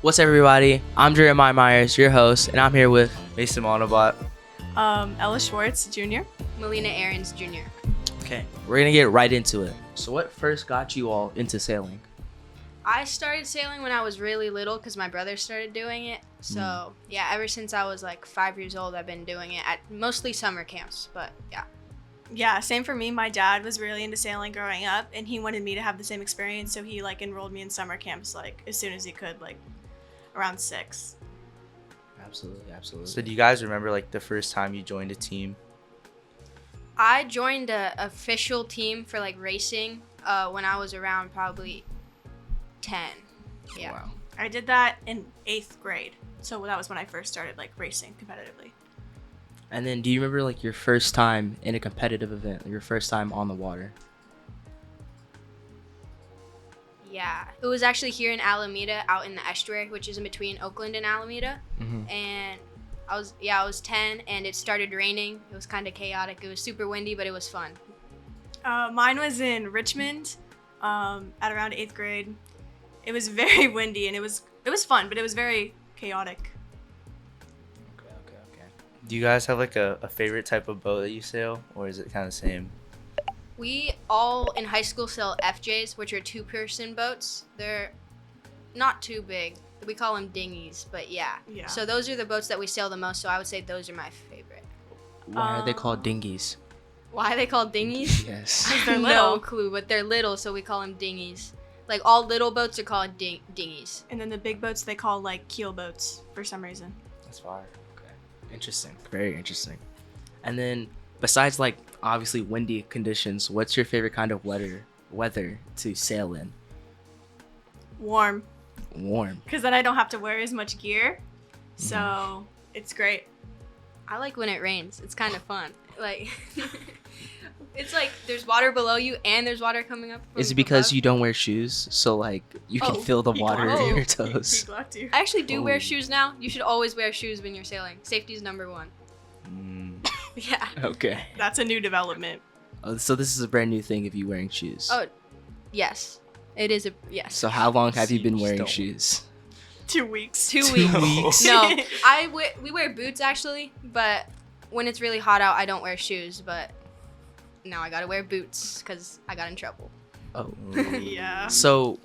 What's up, everybody? I'm Jeremiah Myers, your host, and I'm here with Mason Manabat. Ella Schwartz, Jr. Melina A Jr. Okay, we're gonna get right into it. So what first got you all into sailing? I started sailing when I was really little because my brother started doing it. So, yeah, ever since I was like 5 years old, I've been doing it at mostly summer camps. But, yeah. Yeah, same for me. My dad was really into sailing growing up, and he wanted me to have the same experience, so he enrolled me in summer camps as soon as he could, around 6. Absolutely. So do you guys remember the first time you joined a team? I joined a official team for racing when I was around probably 10. Yeah. Wow. I did that in 8th grade, so that was when I first started racing competitively. And then do you remember your first time in a competitive event, your first time on the water? Yeah. It was actually here in Alameda, out in the estuary, which is in between Oakland and Alameda. Mm-hmm. And I was 10, and it started raining. It was kind of chaotic. It was super windy, but it was fun. Mine was in Richmond at around 8th grade. It was very windy, and it was fun, but it was very chaotic. Okay. Do you guys have a favorite type of boat that you sail, or is it kind of the same? We all in high school sail FJs, which are 2-person boats. They're not too big. We call them dinghies, but yeah. So those are the boats that we sail the most, so I would say those are my favorite. Why are they called dinghies? Why are they called dinghies? Yes. They're No little. clue, but they're little, so we call them dinghies. All little boats are called dinghies. And then the big boats they call keel boats for some reason. That's fire. Okay. Interesting. Very interesting. And then besides obviously windy conditions, what's your favorite kind of weather to sail in? Warm. Warm. Because then I don't have to wear as much gear. So it's great. I like when it rains. It's kind of fun. It's there's water below you and there's water coming up from Is it because above. you don't wear shoes, so you can feel the water in your He toes? blocked you. I actually do Oh. wear shoes now. You should always wear shoes when you're sailing. Safety is number one. Yeah. Okay. That's a new development. Oh, so this is a brand new thing of you wearing shoes. Oh, yes. It is a yes. So how long have you been Seems wearing don't. shoes? 2 weeks. 2 2 weeks. weeks. No, we wear boots actually, but when it's really hot out, I don't wear shoes. But now I gotta wear boots because I got in trouble. Oh. Yeah. So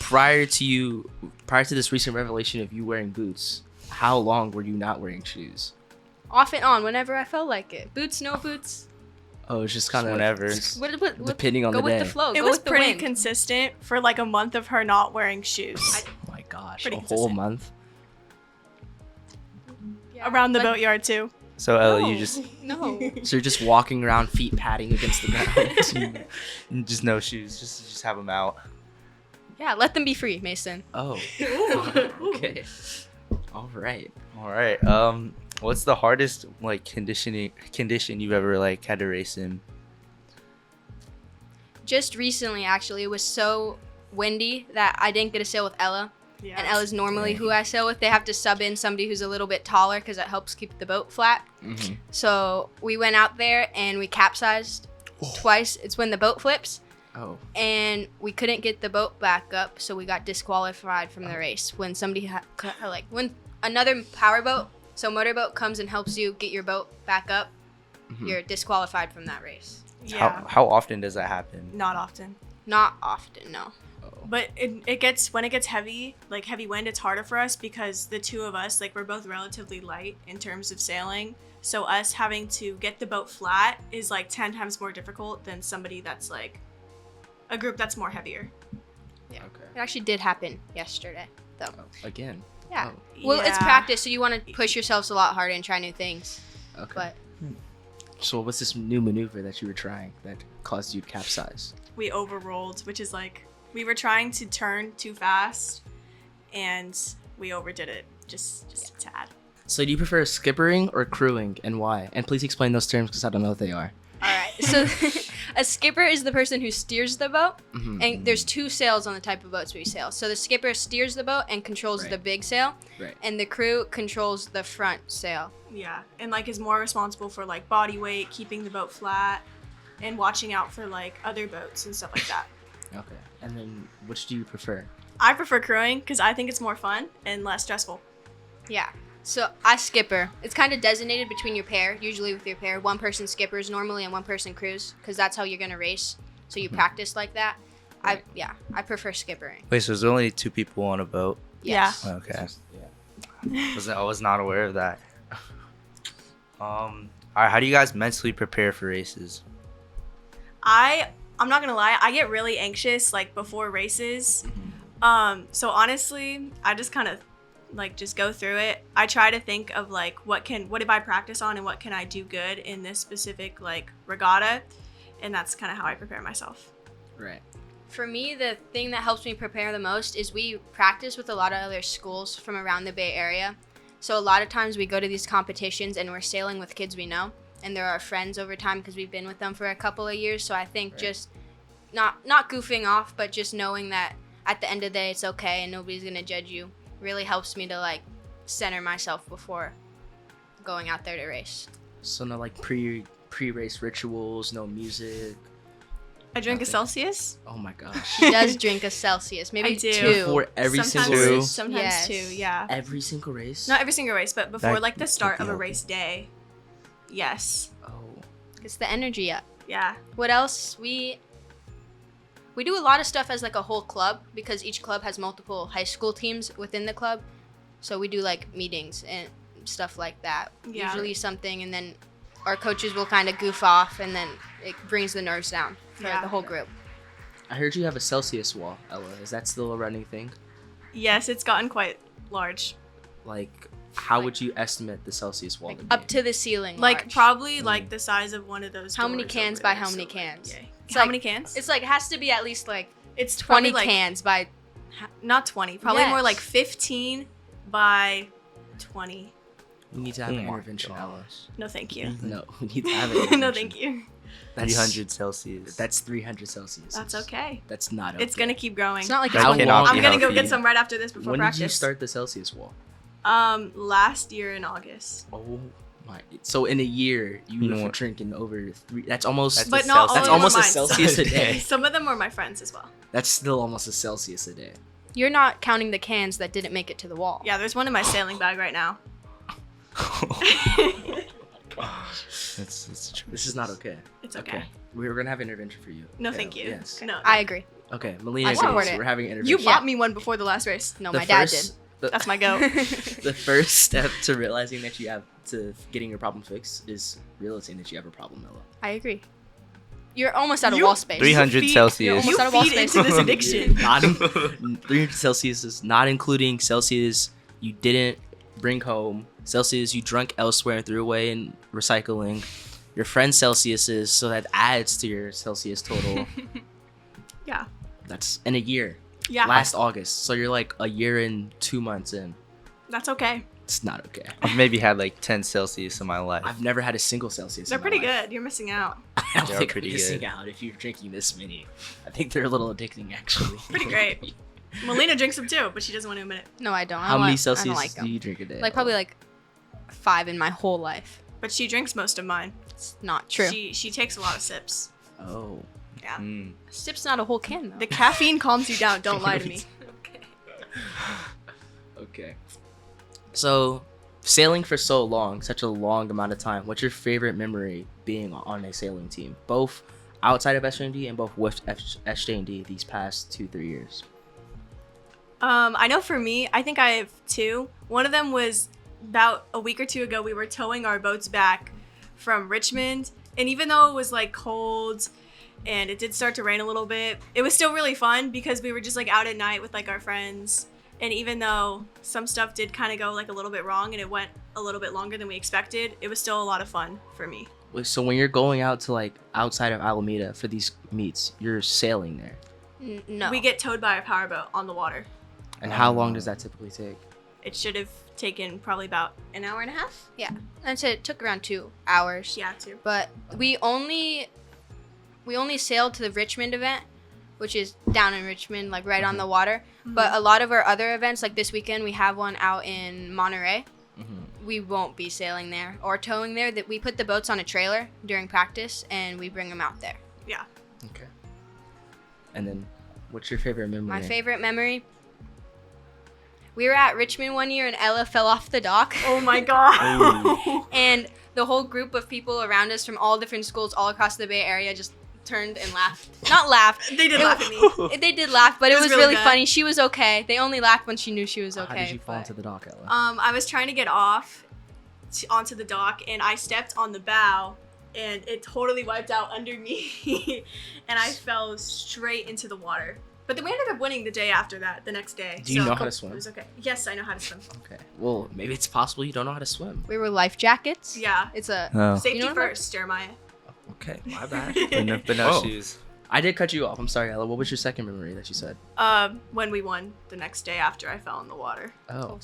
prior to this recent revelation of you wearing boots, how long were you not wearing shoes? Off and on, whenever I felt like it. Boots, no boots. Oh, it's just kind of whenever. What, depending on go the with day. the flow. It go was with the pretty wind. consistent for a month of her not wearing shoes. Oh my gosh, Pretty a whole consistent. month. Yeah, Around the like- boatyard too. So Ella, No, you just no. So you're just walking around, feet patting against the ground. just no shoes, just have them out. Yeah, let them be free, Mason. Oh. Okay. All right. All right. What's the hardest condition you've ever had to race in? Just recently, actually, it was so windy that I didn't get to sail with Ella. Yeah. And Ella's normally who I sail with. They have to sub in somebody who's a little bit taller because that helps keep the boat flat. Mm-hmm. So we went out there and we capsized twice. It's when the boat flips. Oh. And we couldn't get the boat back up, so we got disqualified from the race. When somebody when another powerboat, so motorboat, comes and helps you get your boat back up, you're disqualified from that race. Yeah. How often does that happen? Not often. Not often, no. But it gets when it gets heavy, heavy wind, it's harder for us because the two of us, we're both relatively light in terms of sailing. So us having to get the boat flat is 10 times more difficult than somebody that's a group that's more heavier. Yeah. Okay. It actually did happen yesterday, though. Oh, again. Yeah. Oh, Well, it's Yeah. practice, so you want to push yourselves a lot harder and try new things. okay. But So what's this new maneuver that you were trying that caused you to capsize? We overrolled, which is we were trying to turn too fast and we overdid it just a tad. So do you prefer skippering or crewing, and why? And please explain those terms because I don't know what they are. all right. So a skipper is the person who steers the boat, Mhm. and there's 2 sails on the type of boats we sail. So the skipper steers the boat and controls Right. the big sail, Right. and the crew controls the front sail. Yeah, and is more responsible for body weight, keeping the boat flat, and watching out for other boats and stuff like that. Okay. And then which do you prefer? I prefer crewing because I think it's more fun and less stressful. Yeah. So I skipper. It's kind of designated between your pair. Usually with your pair, one person skippers normally and one person crews because that's how you're gonna race. So you practice like that. Right. I prefer skippering. Wait, so there's only 2 people on a boat? Yes. Okay. Yeah. I was not aware of that. All right, how do you guys mentally prepare for races? I'm not gonna lie, I get really anxious like before races. So honestly, I just kind of like just go through it. I try to think of like what did I practice on and what can I do good in this specific like regatta, and that's kind of how I prepare myself. Right. For me, the thing that helps me prepare the most is we practice with a lot of other schools from around the Bay Area. So a lot of times we go to these competitions and we're sailing with kids we know, and they're our friends over time because we've been with them for a couple of years. So I think just not goofing off, but just knowing that at the end of the day it's okay and nobody's gonna judge you really helps me to like center myself before going out there to race. So no like pre-race rituals, no music. I drink a Nothing. Celsius. Oh my gosh. She does drink a Celsius, maybe I do. 2. Before every sometimes single race. Sometimes Yes. 2, yeah. Every single race. Not every single race, but before That like the start could of be a helpful. race day. Yes. Oh. Gets the energy up. Yeah. What else? We do a lot of stuff as like a whole club because each club has multiple high school teams within the club. So we do like meetings and stuff like that. Yeah. Usually something, and then our coaches will kind of goof off, and then it brings the nerves down for Yeah. the whole group. I heard you have a Celsius wall, Ella. Is that still a running thing? Yes, it's gotten quite large. Like, how would you estimate the Celsius wall Like to be? up to the ceiling. Like large. probably like the size of one of those. How many doors cans over by there, how many like, cans? yay. It's How like- many cans? It's like has to be at least like It's 20 probably like cans by. not 20, probably more Yes. like 15 by 20. We need to have Oh an my intervention, Ella. gosh. No, thank you. No, we need to have an intervention. No, thank you. That's 300 Celsius. That's 300 Celsius. That's okay. That's not okay. It's gonna keep growing. It's not like That it's How one cannot long- be I'm gonna go healthy. get some right after this before When practice. did you start the Celsius wall? Last year in August. Oh my! So in a year, you You know were what? drinking over 3. That's almost. That's But a not all Celsius. That's of them almost were a mine. Celsius a day. Some of them were my friends as well. That's still almost a Celsius a day. You're not counting the cans that didn't make it to the wall. Yeah, there's one in my sailing bag right now. That's true. This is not okay. It's okay. We're gonna have an intervention for you. No, Yeah, thank you. Yes. No. I agree. Okay, Melina I support agrees. it. We're having an You intervention. bought me one before the last race. No, The my dad first- did. That's my goat. The first step to realizing that you have to getting your problem fixed is realizing that you have a problem, Ella. I agree. You're almost out of You- wall space. 300 feed- Celsius. You Almost out of wall feed space. into this addiction. Not 300 Celsius is not including Celsius you didn't bring home, Celsius you drunk elsewhere and threw away in recycling, your friend's Celsiuses, so that adds to your Celsius total. Yeah. That's in a year. Yeah. Last August. So you're like a year and 2 months in. That's okay. It's not okay. I've maybe had like 10 Celsius in my life. I've never had a single Celsius. They're in my pretty life. good. You're missing out. I don't They are think pretty I'm missing good. out if you're drinking this many. I think they're a little addicting, actually. Pretty great. Melina drinks them too, but she doesn't want to admit it. No, I don't. How many I don't Celsius like do them. you drink a day? Like probably like 5 in my whole life. But she drinks most of mine. It's not true. She takes a lot of sips. Oh. Yeah. Mm. Sip's not a whole can though. The caffeine calms you down. Don't lie to me. Okay. So, sailing for so long, such a long amount of time, what's your favorite memory being on a sailing team? Both outside of SJD and both with SJD these past 2-3 years. I know for me, I think I have 2. One of them was about a week or 2 ago. We were towing our boats back from Richmond, and even though it was like cold and it did start to rain a little bit, it was still really fun because we were just like out at night with like our friends. And even though some stuff did kind of go like a little bit wrong and it went a little bit longer than we expected, it was still a lot of fun for me. So when you're going out to like outside of Alameda for these meets, you're sailing there. No. We get towed by a powerboat on the water. And how long does that typically take? It should have taken probably about an hour and a half. Yeah. I'd say it took around 2 hours. Yeah, 2. But we only sailed to the Richmond event, which is down in Richmond, like right on the water. But a lot of our other events, like this weekend, we have one out in Monterey. We won't be sailing there or towing there. That we put the boats on a trailer during practice and we bring them out there. Yeah. Okay. And then, what's your favorite memory? My favorite memory, We were at Richmond one year and Ella fell off the dock. Oh my god. And the whole group of people around us from all different schools all across the Bay Area just turned and laughed. Not laughed. They did laugh at me. They did laugh, but it was really good. funny. She was okay. They only laughed when she knew she was okay. How did you fall but- into the dock, Ella? I was trying to get off onto the dock, and I stepped on the bow, and it totally wiped out under me, and I fell straight into the water. But then we ended up winning the day after that, the next day. Do you know how to swim? It was okay. Yes, I know how to swim. Okay. Well, maybe it's possible you don't know how to swim. We were life jackets. Yeah. It's a Oh. Safety You know what? first, Jeremiah. Okay, my bad. But no Oh. shoes. I did cut you off. I'm sorry, Ella. What was your second memory that you said? When we won the next day after I fell in the water. Oh.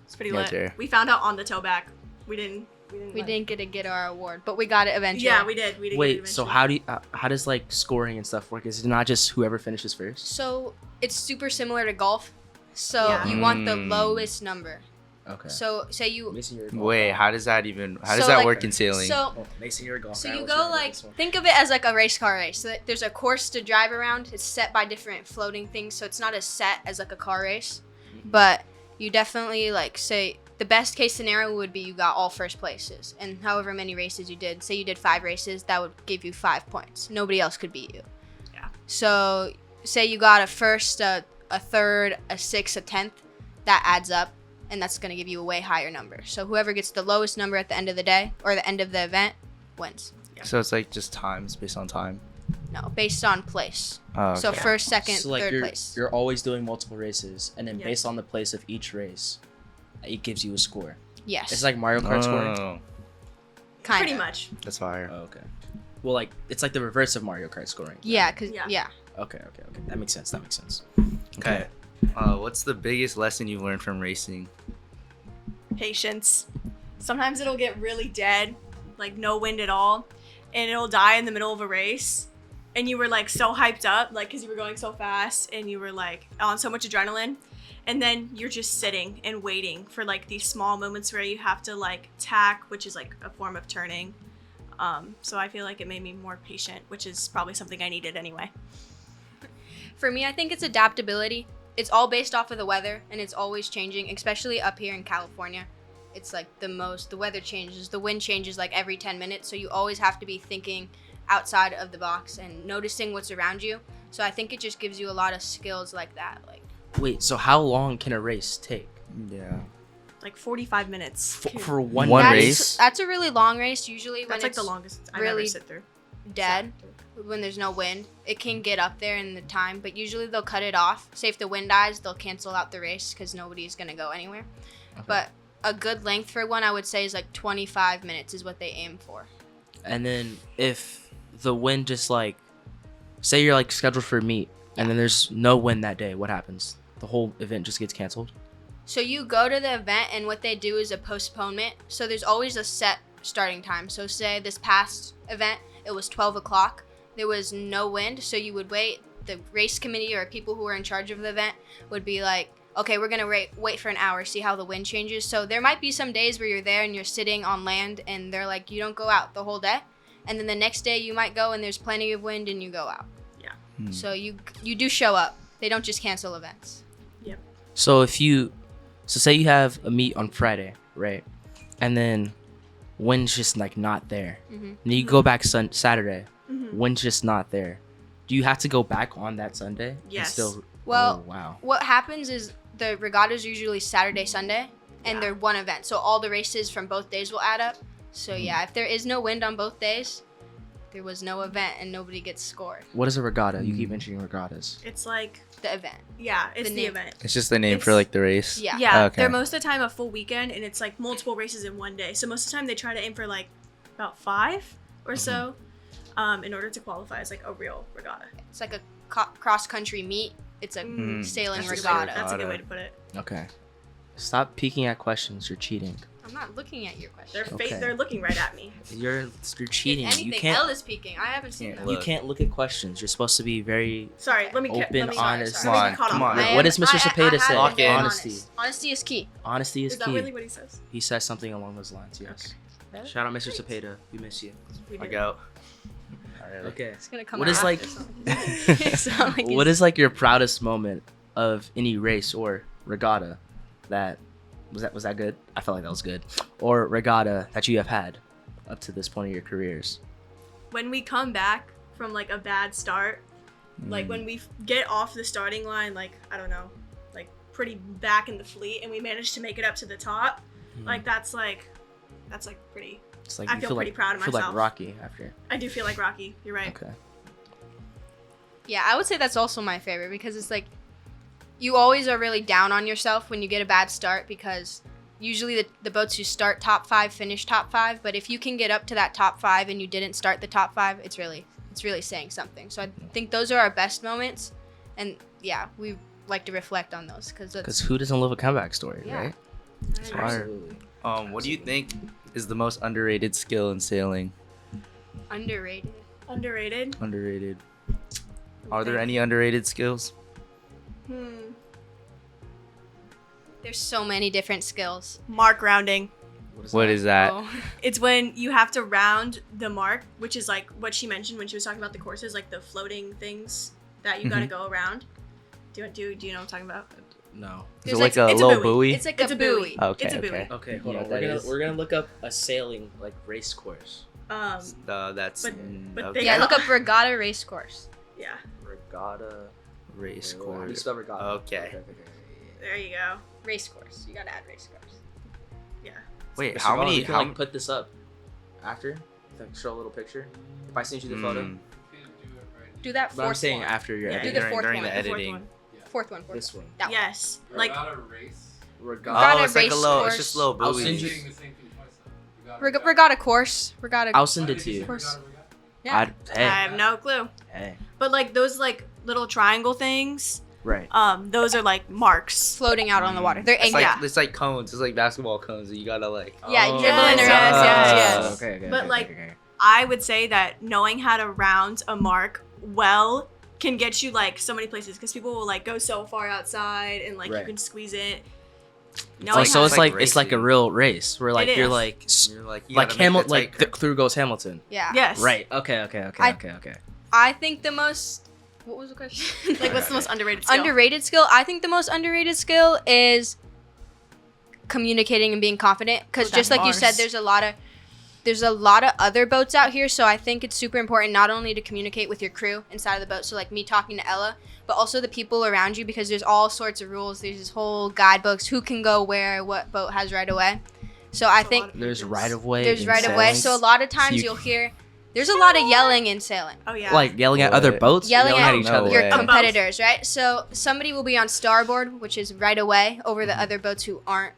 It's pretty Yeah, lit. Jer. We found out on the towback. We didn't we didn't get our award, but we got it eventually. Yeah, we did. We did. get it Wait, so eventually. how does like scoring and stuff work? Is it not just whoever finishes first? So it's super similar to golf. So Yeah. you want the Mm. lowest number. Okay. So say you Mason, you're a golf Wait, guy. how does that So, like- work in sailing? so Oh, Mason, you're a golf So guy. you What's go your like, this one? think of it as like a race car race. So there's a course to drive around. It's set by different floating things, so it's not as set as like a car race. But you definitely like say the best case scenario would be you got all first places, and however many races you did. Say you did 5 races, that would give you 5 points. Nobody else could beat you. Yeah. So say you got a first, a third, a sixth, a 10th. That adds up. And that's going to give you a way higher number. So whoever gets the lowest number at the end of the day or the end of the event wins. So it's like just times based on time. No, based on place. Oh, okay. So first, second, So, like, third you're, place. You're always doing multiple races, and then Yeah. based on the place of each race, it gives you a score. Yes. It's like Mario Kart scoring. Oh, kind Pretty of. much. that's fire. Oh, okay. Well, like it's like the reverse of Mario Kart scoring. Yeah, cause Yeah. yeah. Okay. That makes sense. Okay. What's the biggest lesson you've learned from racing? Patience. Sometimes it'll get really dead, like no wind at all, and it'll die in the middle of a race. And you were like so hyped up, like because you were going so fast and you were like on so much adrenaline. And then you're just sitting and waiting for like these small moments where you have to like tack, which is like a form of turning. So I feel like it made me more patient, which is probably something I needed anyway. For me, I think it's adaptability. It's all based off of the weather, and it's always changing, especially up here in California. It's like the weather changes, the wind changes like every 10 minutes, so you always have to be thinking outside of the box and noticing what's around you. So I think it just gives you a lot of skills like that. Like Wait, so how long can a race take? Yeah. Like 45 minutes. For one One race? race? That's a really long race. Usually when That's like it's the longest I've really ever sit through. dead, when there's no wind, it can get up there in the time, but usually they'll cut it off. Say if the wind dies, they'll cancel out the race because nobody's going to go anywhere. Okay. But a good length for one, I would say, is like 25 minutes is what they aim for. And then if the wind just like, say you're like scheduled for a meet, and then there's no wind that day, what happens? The whole event just gets canceled? So you go to the event, and what they do is a postponement. So there's always a set starting time. So say this past event, it was 12 o'clock. There was no wind, so you would wait. The race committee or people who were in charge of the event would be like, okay, we're going to wait for an hour, see how the wind changes. So there might be some days where you're there and you're sitting on land, and they're like, you don't go out the whole day. And then the next day you might go and there's plenty of wind and you go out. Hmm. So you do show up. They don't just cancel events. So say you have a meet on Friday, right? And then wind's just like not there. Mhm. And then you go back Saturday, Mhm. wind's just not there. Do you have to go back on that Sunday? and Yes. Still, Well, oh, wow. what happens is the regatta's usually Saturday, Sunday, and Yeah. they're one event. So all the races from both days will add up. So Mm-hmm. yeah, if there is no wind on both days, there was no event and nobody gets scored. What is a regatta? You keep mentioning regattas. It's like, The event. yeah, it's The the name. event. It's just the name for It's- like the race. Yeah. Yeah, Okay. they're most of the time a full weekend, and it's like multiple races in one day. So most of the time they try to aim for like about 5 or so, in order to qualify as like a real regatta. It's like a cross country meet. It's a Mm. sailing That's a good way- regatta. That's a good way to put it. Okay. Stop peeking at questions. You're cheating. I'm not looking at your question. Okay. They're looking right at me. You're cheating. If anything, You can't. Ella's peeking. I haven't seen Can't that. look. You can't look at questions. You're supposed to be very. Sorry, let me Open, let me, honest. Sorry, let me Come caught on, off come on. guard. What does Mr. I Cepeda have say? Lock been in. Honesty. honest. Honesty is key. Honesty is Is that key. really what he says? He says something along those lines. Yes. Okay. Shout out Mr. Cepeda. We miss you. We I did. go. Alright. Okay. It's gonna come What out is like? after something. What is like your proudest moment of any race or regatta? that was that good? I felt like that was good. Or regatta that you have had up to this point in your careers? When we come back from like a bad start, like when we get off the starting line, like I don't know, like pretty back in the fleet, and we manage to make it up to the top, like that's pretty. It's like I you feel pretty proud of feel myself. like Rocky after. I do feel like Rocky. You're right. Okay. Yeah, I would say that's also my favorite because it's like you always are really down on yourself when you get a bad start because usually the boats who start top 5 finish top 5, but if you can get up to that top 5 and you didn't start the top 5, it's really saying something. So I think those are our best moments, and yeah, we like to reflect on those because who doesn't love a comeback story, Yeah. right? Absolutely. What do you think is the most underrated skill in sailing? Underrated. Underrated. Are there any underrated skills? There's so many different skills. Mark rounding. What is that? Oh. It's when you have to round the mark, which is like what she mentioned when she was talking about the courses, like the floating things that you gotta go around. Do you know what I'm talking about? No. Is it There's like a it's a little buoy. buoy? It's like It's a a buoy. buoy. Okay, It's a buoy. okay. Okay, hold Yeah, on. that is- We're gonna look up a sailing like race course. That's but okay. they- Yeah, look up regatta race course. Yeah, Regatta race How do you course. spell regatta? Okay. there you go. Race course. You gotta add race course. Yeah. Wait, Mr. how Vaughn, many? You can like put this up after. Like show a little picture. If I send you the photo. Do that But I'm fourth saying one. after your Yeah, do editing. the fourth during one. the The fourth editing. one. Fourth one. This one. That one. Yes, like race. Regatta. Oh, it's like a race little. course. It's just a little I'll buoy. send you- Saying the same thing twice, though. Regatta course. Regatta. I'll send it to you. course. Yeah. I have no clue. Hey. But like those like little triangle things, Right. those are like marks. Floating out on the water. They're It's angry. like it's like cones. It's like basketball cones that you gotta like. Yeah, Oh. dribbling Yes, around. yes. Okay. But, like, I would say that knowing how to round a mark well can get you like so many places because people will like go so far outside and like Right. you can squeeze it. Oh, Knowing so how it's to, like racing. it's like a real race where like It you're is. like You're like you like gotta make Hamilton the like tight curve. through goes Hamilton. Yeah. yes, Right. Okay. Okay. I think the most. What was the question? Like what's the most underrated skill? Underrated skill. I think the most underrated skill is communicating and being confident. Because Oh, just like that's you said, bars. there's a lot of other boats out here. So I think it's super important not only to communicate with your crew inside of the boat. So like me talking to Ella, but also the people around you because there's all sorts of rules. There's this whole guidebooks, who can go where, what boat has right away. So I That's a think lot of There's pages. right of way. there's in right of way. sailing. So a lot of times you- you'll hear there's a lot of yelling in sailing. Oh yeah. like yelling at other What? boats, Yelling at each No other. your way. competitors, right? So somebody will be on starboard, which is right away over the other boats who aren't.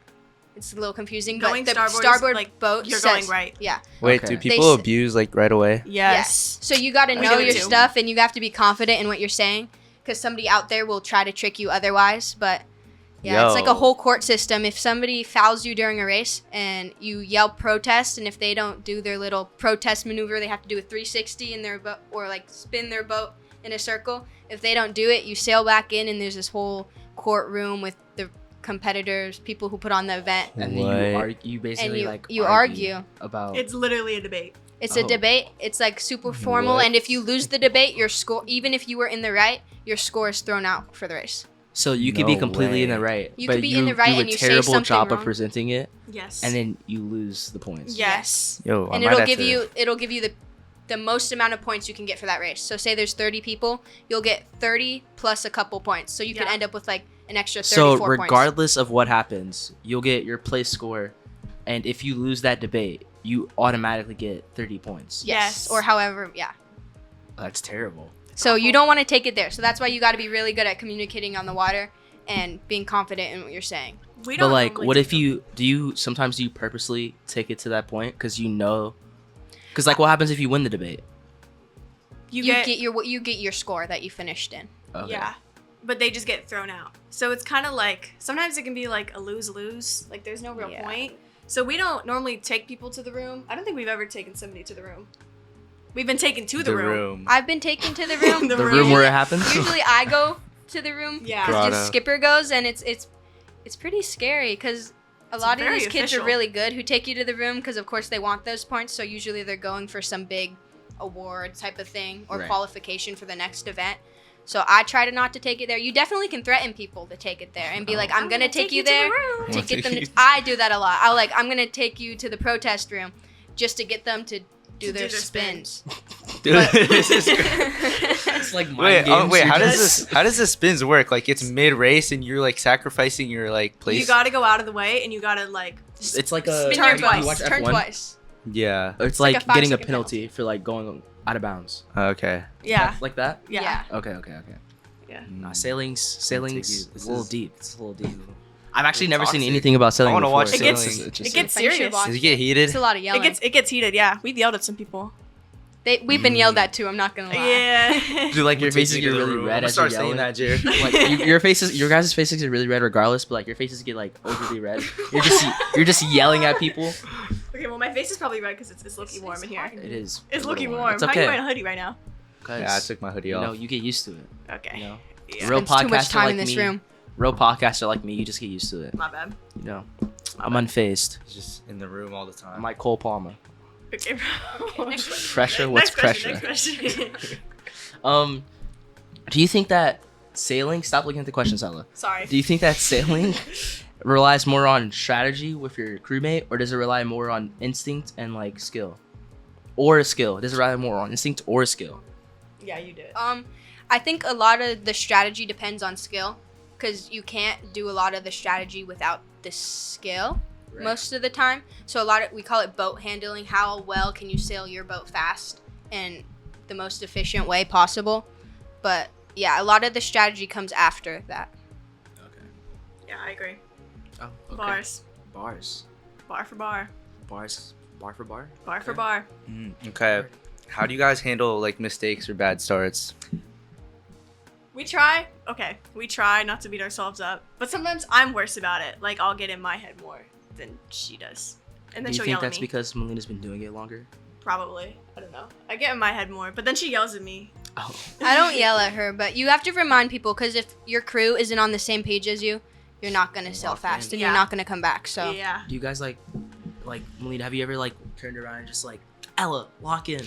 It's a little confusing, Going but the starboard is, starboard like, boat you're says, going right. Yeah. Wait, Okay. do people They s- abuse like right away? Yes. So you got to We know do it your too. stuff, and you have to be confident in what you're saying, because somebody out there will try to trick you otherwise. But yeah, it's like a Yo. whole court system. If somebody fouls you during a race and you yell protest, and if they don't do their little protest maneuver, they have to do a 360 in their boat or like spin their boat in a circle. If they don't do it, you sail back in, and there's this whole courtroom with the competitors, people who put on the event, And then you What? argue, you basically and like you argue. about It's literally a debate. It's a Oh. debate. It's like super formal, What? and if you lose the debate, your score, even if you were in the right, your score is thrown out for the race. so you could be No completely in the way. right, You but could be in the right do a and you say terrible something job of wrong. presenting it, Yes. and then you lose the points. yes. Yo, I And might it'll have give to- you the most amount of points you can get for that race. So say there's 30 people, you'll get 30 plus a couple points. So you can Yeah. end up with like an extra So 34 points. regardless of what happens, you'll get your place score, and if you lose that debate, you automatically get 30 points. Yes. Yes. Or however, yeah. That's terrible. So you don't want to take it there. So that's why you got to be really good at communicating on the water and being confident in what you're saying. We But don't. like, normally what take if you sometimes do you purposely take it to that point because you know, because like what happens if you win the debate? You You get, get your score that you finished in. Okay. yeah, but they just get thrown out. So it's kind of like sometimes it can be like a lose-lose. Like there's no real Yeah. point. So we don't normally take people to the room. I don't think we've ever taken somebody to the room. We've been taken to the room. I've been taken to the room. The The room. room where it happens. Usually I go to the room. Yeah. Right. The Grotto. skipper goes, and it's pretty scary because a It's lot of very these kids official. are really good who take you to the room because of course they want those points. So usually they're going for some big award type of thing or Right. qualification for the next event. So I try to not to take it there. You definitely can threaten people to take it there and be like, I'm gonna take you there to get them. I do that a lot. I'm gonna take you to the protest room just to get them to do their spins. Dude, But- this is it's like mind games. Wait, You're how just- does the spins work? Like it's mid race and you're like sacrificing your like place. You gotta go out of the way and you gotta like It's like a. Spin your Turn twice. You watch twice. Turn F1? twice. Yeah. It's like like, a 5 getting a second penalty for like going out of bounds. Okay. yeah. Like that. Yeah. Okay. Yeah. Nah, sailing's a This little is- deep. It's a little deep. I've actually It's never seen toxic. anything about sailing. I wanna before, watch so sailing. it's It just- gets Like, you should serious. watch Does it get heated? It's a lot of yelling. It gets heated, yeah. We've yelled at some people. We've been yelled at too. I'm not gonna lie. Yeah. Dude, like your We'll take faces you get to the really room. red I'm as gonna you're start saying yelling. that, Jared. Like your guys' faces get really red regardless, but like your faces get like overly red. You're just yelling at people. Okay, well my face is probably red because it's looking warm in here. It is. It's a looking little warm. It's How are okay. you wearing a hoodie right now? 'Cause, Yeah, I took my hoodie you off. know, you get used to it. Okay. You know, Yeah. real Spends too much podcaster time like in this me. room. Real podcaster like me, you just get used to it. My bad. You know, I'm unfazed. It's just in the room all the time. I'm like Cole Palmer. Okay. next question. Pressure. What's pressure? Next question. Do you think that sailing? Stop looking at the question, Sala. Sorry. Do you think that sailing relies more on strategy with your crewmate, or does it rely more on instinct and like skill, or skill? Does it rely more on instinct or skill? Yeah, you did. I think a lot of the strategy depends on skill, because you can't do a lot of the strategy without the skill most of the time. So we call it boat handling. How well can you sail your boat fast and the most efficient way possible? But yeah, a lot of the strategy comes after that. Okay. Yeah, I agree. Oh, okay. Bars. Bars. Bar for bar. Bars. Bar for bar. Bar for Okay. bar. Okay. How do you guys handle like mistakes or bad starts? We try. Okay. We try not to beat ourselves up. But sometimes I'm worse about it. Like, I'll get in my head more than she does. And then Do you she'll think yell that's at me. because Melina's been doing it longer? Probably. I don't know. I get in my head more. But then she yells at me. Oh. I don't yell at her, but you have to remind people, because if your crew isn't on the same page as you, you're not gonna sail Lock fast, in. and Yeah. you're not gonna come back. So Yeah. Do you guys like Melina? Have you ever like turned around and just like Ella lock in?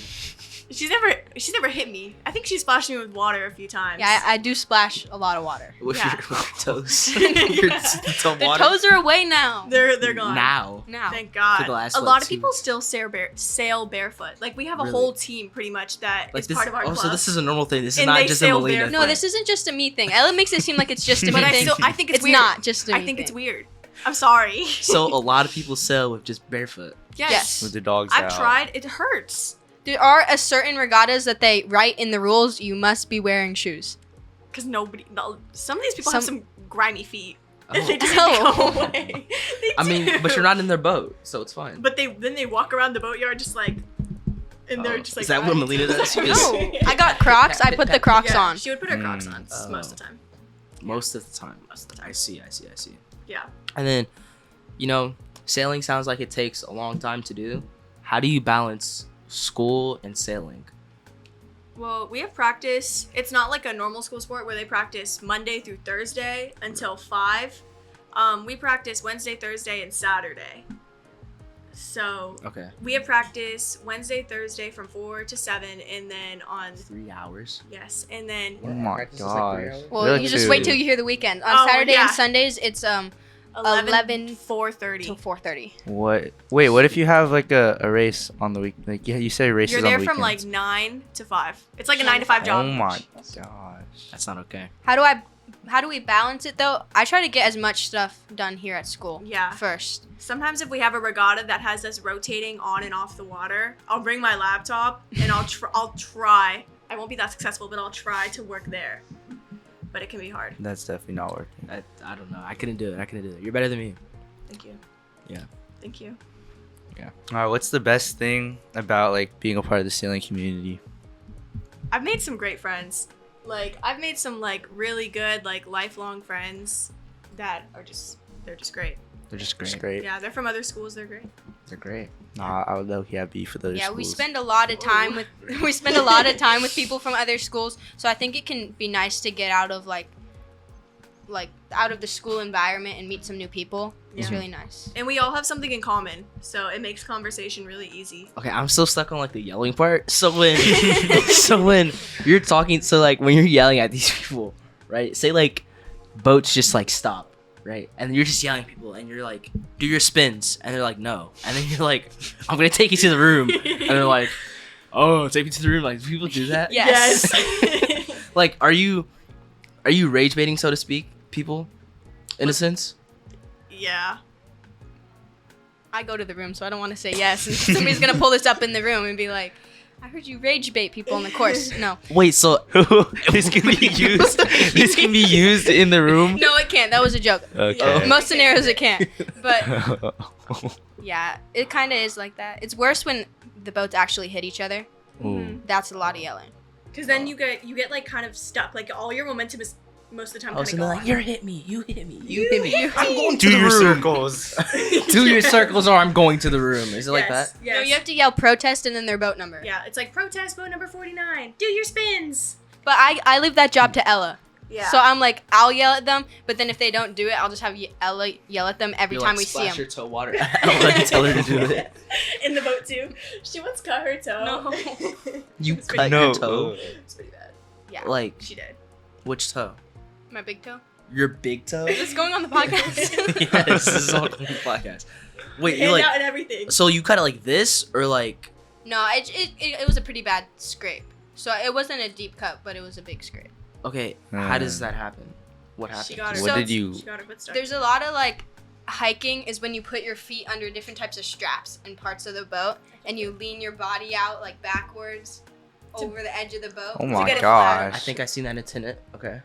She's never hit me. I think she splashed me with water a few times. yeah, I do splash a lot of water. With Yeah. your toes. Yeah. Your toe The water? toes are away now. They're gone. Now. Now. Thank God. For the last, a what, lot of 2 people still sail barefoot. Like, we have a Really? whole team pretty much that Like is this, part of our club. so this is a normal thing. This is And not they just a sail Melina. barefoot. No, this isn't just a me thing. Ella makes it seem like it's just a me But thing. I think it's weird. not just a me I think thing. it's weird. I'm sorry. So a lot of people sail with just barefoot. Yes. With the dogs I've out. tried. It hurts. There are a certain regattas that they write in the rules you must be wearing shoes. Because some of these people have Some- some grimy feet. Oh. They just Oh. go away. They I mean, do. but you're not in their boat, so it's fine. But then they walk around the boatyard just like, and they're just like. Is that what Melina does? She just- No, I got Crocs. I put the Crocs Yeah, on. She would put her Crocs on Oh. most of the time. Most of the time. Most of the time. I see. Yeah. And then, sailing sounds like it takes a long time to do. How do you balance school and sailing? Well, we have practice. It's not like a normal school sport where they practice Monday through Thursday until 5. We practice Wednesday, Thursday, and Saturday. So Okay. we have practice Wednesday, Thursday from 4 to 7, and then on 3 hours. yes, and then Oh my Practice is like 3 gosh. hours? Well, Really you just too. wait till you hear the weekend. On Oh, Saturday yeah. and Sundays, it's 11 4:30. till 4:30. What? Wait, what if you have like a race on the week? Like, yeah, you say races You're on there the from like weekends. 9 to 5. It's like a 9 to 5 job. Oh my gosh. That's not okay. How do we balance it though? I try to get as much stuff done here at school. Yeah. First. Sometimes if we have a regatta that has us rotating on and off the water, I'll bring my laptop and I'll try. I won't be that successful, but I'll try to work there. But it can be hard. That's definitely not working. I don't know. I couldn't do it. You're better than me. Thank you. Yeah. Thank you. All right, what's the best thing about like being a part of the sailing community? I've made some great friends. Like, I've made some like really good like lifelong friends that are they're just great. They're just It's great. great. Yeah, they're from other schools. They're great. They're great. Nah, I would love to have beef with other Yeah, schools. we spend a lot of time with people from other schools, so I think it can be nice to get out of like like out of the school environment and meet some new people. It's Yeah. really nice. And we all have something in common, so it makes conversation really easy. Okay, I'm still stuck on like the yelling part. So when you're talking, so like when you're yelling at these people, right? Say like boats just like stop, right? And you're just yelling at people, and you're like, do your spins, and they're like, no, and then you're like, I'm gonna take you to the room, and they're like, oh, take me to the room. Like, do people do that? Yes. Like, are you rage baiting, so to speak, people, in a sense? Yeah. I go to the room, so I don't want to say yes. And somebody's gonna pull this up in the room and be like, "I heard you rage bait people in the course." No, Wait, so This can be used. This can be used in the room. no, it can't. That was a joke. Okay. Most scenarios it can't. But yeah, it kind of is like that. It's worse when the boats actually hit each other. Ooh. That's a lot of yelling. Because then you get like kind of stuck. Like all your momentum is most of the time Oh, kind so of they're gone. like, you hit me, you hit me, you hit me. I'm going Do to the your room. circles. Do your circles, or I'm going to the room. Is it like that? Yes. No, you have to yell protest and then their boat number. Yeah, it's like protest boat number 49. Do your spins. But I leave that job to Ella. Yeah. So I'm like, I'll yell at them, but then if they don't do it, I'll just have Ella yell at them every You, time like, we see splash them. your toe water. I'll let you tell her to do it. In the boat too. She once cut her toe. No. You It's pretty cut No. your toe. It's pretty bad. Yeah. Like, She did. which toe? My big toe. Your big toe? Is this going on the podcast? Yes, this is on the podcast. Wait, you Hand like, out and everything. so you cut it like this, or like, No, it was a pretty bad scrape. So it wasn't a deep cut, but it was a big scrape. okay, how does that happen? What happened? She got her. What So- did you? She got her foot stuck. There's a lot of like hiking is when you put your feet under different types of straps in parts of the boat and you lean your body out like backwards To- over the edge of the boat. Oh get my it flat. gosh. I think I seen that in Tenet. Okay.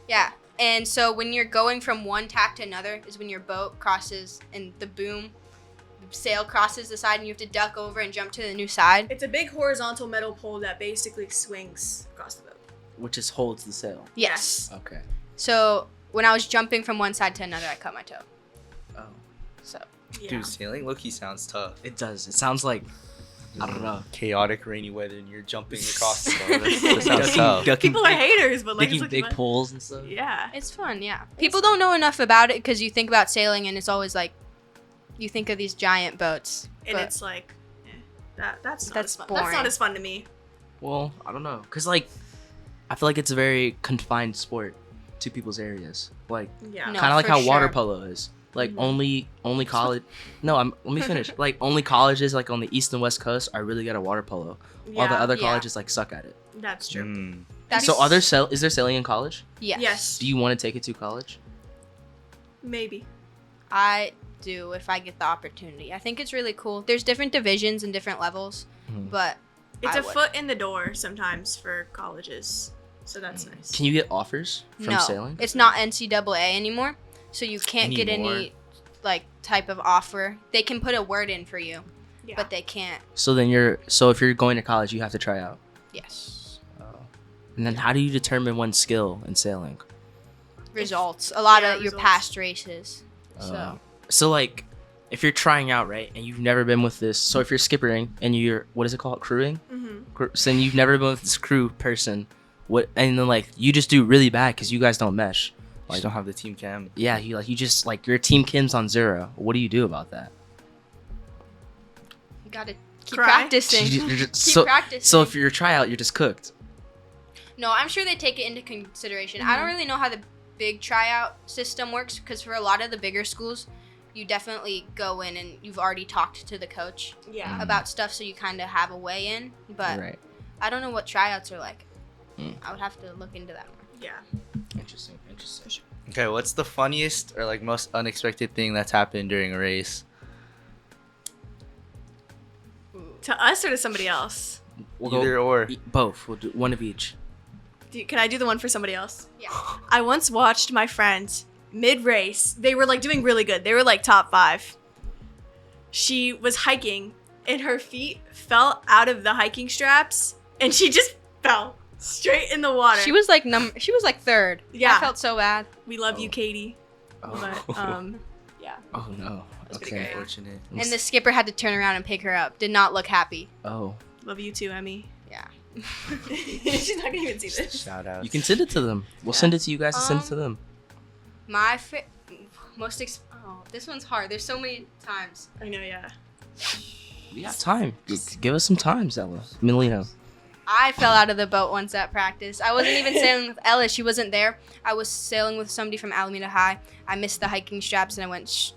Yeah. And so when you're going from one tack to another is when your boat crosses and the boom, the sail crosses the side and you have to duck over and jump to the new side. It's a big horizontal metal pole that basically swings across the boat. Which just holds the sail. Yes. Okay. So when I was jumping from one side to another, I cut my toe. Oh. So Yeah. Dude, sailing low-key sounds tough. It does. It sounds like, I don't know. Chaotic rainy weather and you're jumping across the boat. That Ducking- sounds tough. ducking People are big- haters, but like it's Digging looking big fun. pools and stuff. Yeah. it's fun, yeah. People don't know enough about it because you think about sailing and it's always like, you think of these giant boats. And but- it's like, that's not That's as fun. boring. That's not as fun to me. Well, I don't know, cause like, I feel like it's a very confined sport to people's areas. Like, Yeah. No, kind of like for how water sure. polo is. Like Mhm. only college. No, let me finish. Like only colleges like on the east and west coast are really good at water polo. All the Yeah, other Yeah. colleges like suck at it. That's true. Mm. That's- So is there sailing in college? Yes. Yes. Do you want to take it to college? Maybe. I do if I get the opportunity. I think it's really cool. There's different divisions and different levels, Mhm. but It's I a would. foot in the door sometimes for colleges. So that's nice. Can you get offers from no, sailing? it's not NCAA anymore, so you can't get Anymore. any like type of offer. They can put a word in for you, Yeah. but they can't. So then if you're going to college, you have to try out. Yes. And then how do you determine one's skill in sailing? Results. A lot Yeah, of your results. past races. So So like, if you're trying out, right, and you've never been with this, so if you're skippering and you're, what is it called, crewing? Mm-hmm. So then you've never been with this crew person, and then like you just do really bad because you guys don't mesh. Like, don't have the team cam. Yeah, you just like your team Kim's on 0. What do you do about that? you gotta keep Cry. practicing. You're just- Keep practicing. so if you're a tryout, you're just cooked. No, I'm sure they take it into consideration. I don't really know how the big tryout system works because for a lot of the bigger schools, you definitely go in and you've already talked to the coach Yeah. about stuff, so you kind of have a way in. But Right. I don't know what tryouts are like. Mm. I would have to look into that more. Yeah. Interesting. Okay, what's the funniest or like most unexpected thing that's happened during a race? To us or to somebody else? We'll Either go or. both. We'll do one of each. Can I do the one for somebody else? Yeah. I once watched my friend mid-race. They were like doing really good. They were like top 5. She was hiking and her feet fell out of the hiking straps and she just fell straight in the water. She was like third. Yeah. I felt so bad. We love you, Katie. Oh, But yeah. oh no. That's pretty Okay. great. Unfortunate. And the skipper had to turn around and pick her up. Did not look happy. Oh. Love you too, Emmy. Yeah. She's not gonna even see this. Shout out. You can send it to them. We'll send it to you guys and send it to them. My this one's hard. There's so many times. I know, yeah. We got time. Give us some time, Zella. Melina. I fell out of the boat once at practice. I wasn't even sailing with Ella. She wasn't there. I was sailing with somebody from Alameda High. I missed the hiking straps and I went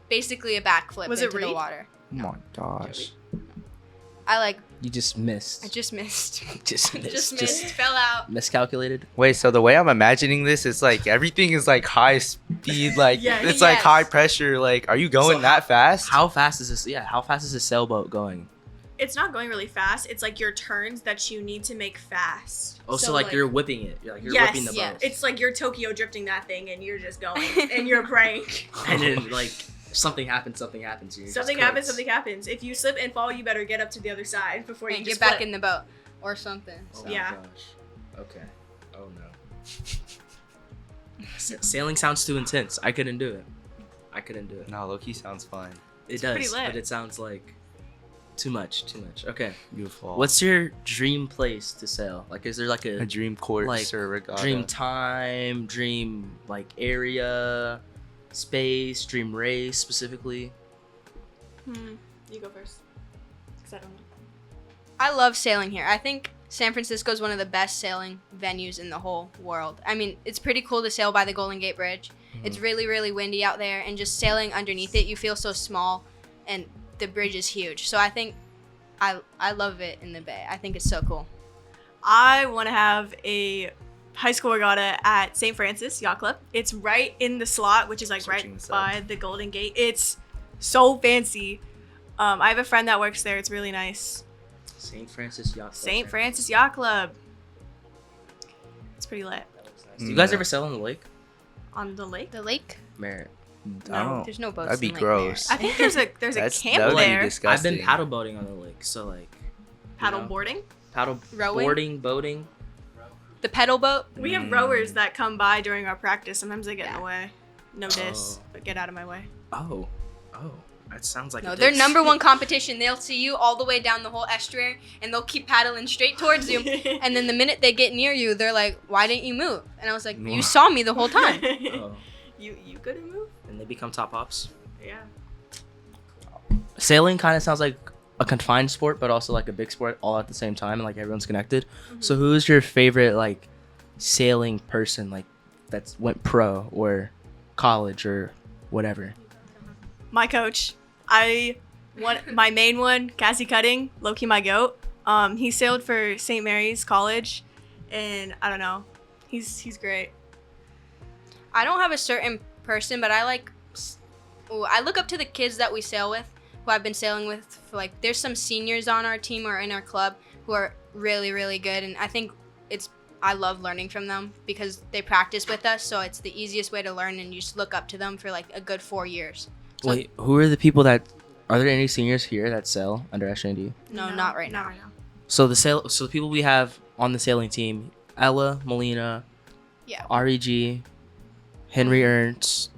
basically a backflip Was it into the Reed? water. Oh my gosh. You just missed. I just missed. Just missed. Just missed. Fell out. Miscalculated. Wait, so the way I'm imagining this is like everything is like high speed, like Yeah. it's like Yes. high pressure. Like, are you going So that fast? How fast is this? Yeah, how fast is this sailboat going? It's not going really fast. It's like your turns that you need to make fast. Oh, so like you're whipping it. You're Yes, whipping the boat. yes. It's like you're Tokyo drifting that thing and you're just going and you're praying. And then like something happens. You're just Something happens, cooked. something happens. If you slip and fall, you better get up to the other side before you And just get back flip. in the boat or something. Oh So. my Yeah. gosh. Okay. Oh no. Sailing sounds too intense. I couldn't do it. No, low-key sounds fun. It pretty does, lit. but it sounds like too much. Okay. Beautiful. What's your dream place to sail? Like, is there like a a dream course like, or regatta? dream time, dream like area, space, dream race specifically? You go first. 'Cause I don't know. I love sailing here. I think San Francisco is one of the best sailing venues in the whole world. I mean, it's pretty cool to sail by the Golden Gate Bridge. It's really, really windy out there, and just sailing underneath it, you feel so small, and the bridge is huge. So I think I love it in the Bay. I think it's so cool. I want to have a high school regatta at St. Francis Yacht Club. It's right in the slot, which is like Switching right this by up. the Golden Gate. It's so fancy. I have a friend that works there. It's really nice. St. Francis Yacht Club. St. Francis Yacht Club. It's pretty lit. Do you guys ever sail on the lake? On the lake? The lake? Merritt. I don't. There's no boats. That'd be in Lake gross. I think there's a That camp would be there. disgusting. I've been paddle boating on the lake, so like Paddle know. boarding. paddle Rowing? boarding, boating. The pedal boat? We have rowers that come by during our practice. Sometimes they get in Yeah. the way. No diss, Oh. but get out of my way. Oh, that sounds like No, a their diss. number one competition. They'll see you all the way down the whole estuary, and they'll keep paddling straight towards you. And then the minute they get near you, they're like, "Why didn't you move?" And I was like, "You saw me the whole time." Oh, You couldn't move? and they become top ops. Yeah. Sailing kind of sounds like a confined sport, but also like a big sport all at the same time, and like everyone's connected. So, who is your favorite like sailing person, like that's went pro or college or whatever? My coach. My main one, Cassie Cutting, Loki my goat. He sailed for St. Mary's College, and I don't know. He's great. I don't have a certain person, but I look up to the kids that we sail with, who I've been sailing with for like, there's some seniors on our team or in our club who are really, really good. And I think I love learning from them because they practice with us. So it's the easiest way to learn, and you just look up to them for like a good 4 years. So, Wait, who are the people that? Are there any seniors here that sail under SND? No, not right now. So the people we have on the sailing team: Ella, Melina, Yeah. REG, Henry Ernst,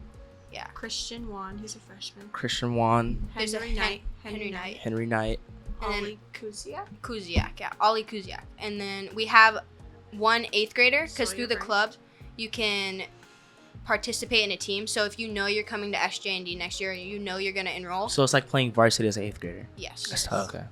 Christian Juan, he's a freshman. Christian Juan, There's a Henry Knight. Henry Knight. Henry Knight. And then Ollie Kuziak. Kuziak, yeah. Ollie Kuziak. And then we have one 8th grader, because Sawyer through the Burns. club, you can participate in a team. So if you know you're coming to SJND next year, you know you're going to enroll. So it's like playing varsity as an 8th grader. Yes. Okay.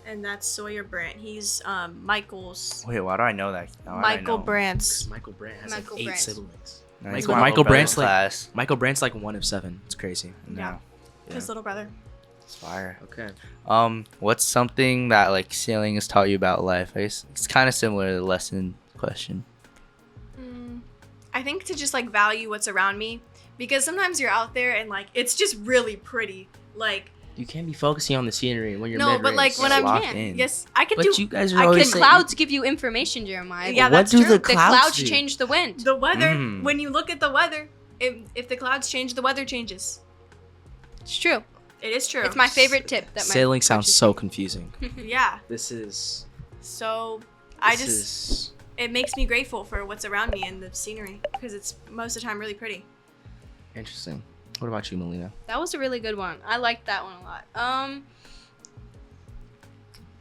And that's Sawyer Brandt. He's Michael's. Wait, why do I know that? How would I Michael know? Brandt's. Michael Brandt has Michael like 8 Brandt. siblings. No, he's Michael- my Michael little brother's Brandt's like- class. Michael Brandt's like 1 of 7. It's crazy. Yeah. No, His little brother. it's fire. Okay. What's something that like sailing has taught you about life? I guess it's kind of similar to the lesson question. I think to just like value what's around me, because sometimes you're out there and like it's just really pretty. Like You can't be focusing on the scenery when you're no, mid-race. but like when Just I'm lock in. yes, I can But do you guys are I always The saying- clouds give you information, Jeremiah. Yeah, what that's do true. the The clouds, clouds do? change the wind. the weather. Mm. When you look at the weather, if the clouds change, the weather changes. It's true. It is true. It's my favorite tip. That my Sailing sounds coaches so confusing. Yeah. This is. So it makes me grateful for what's around me and the scenery because it's most of the time really pretty. Interesting. What about you, Melina? That was a really good one. I liked that one a lot.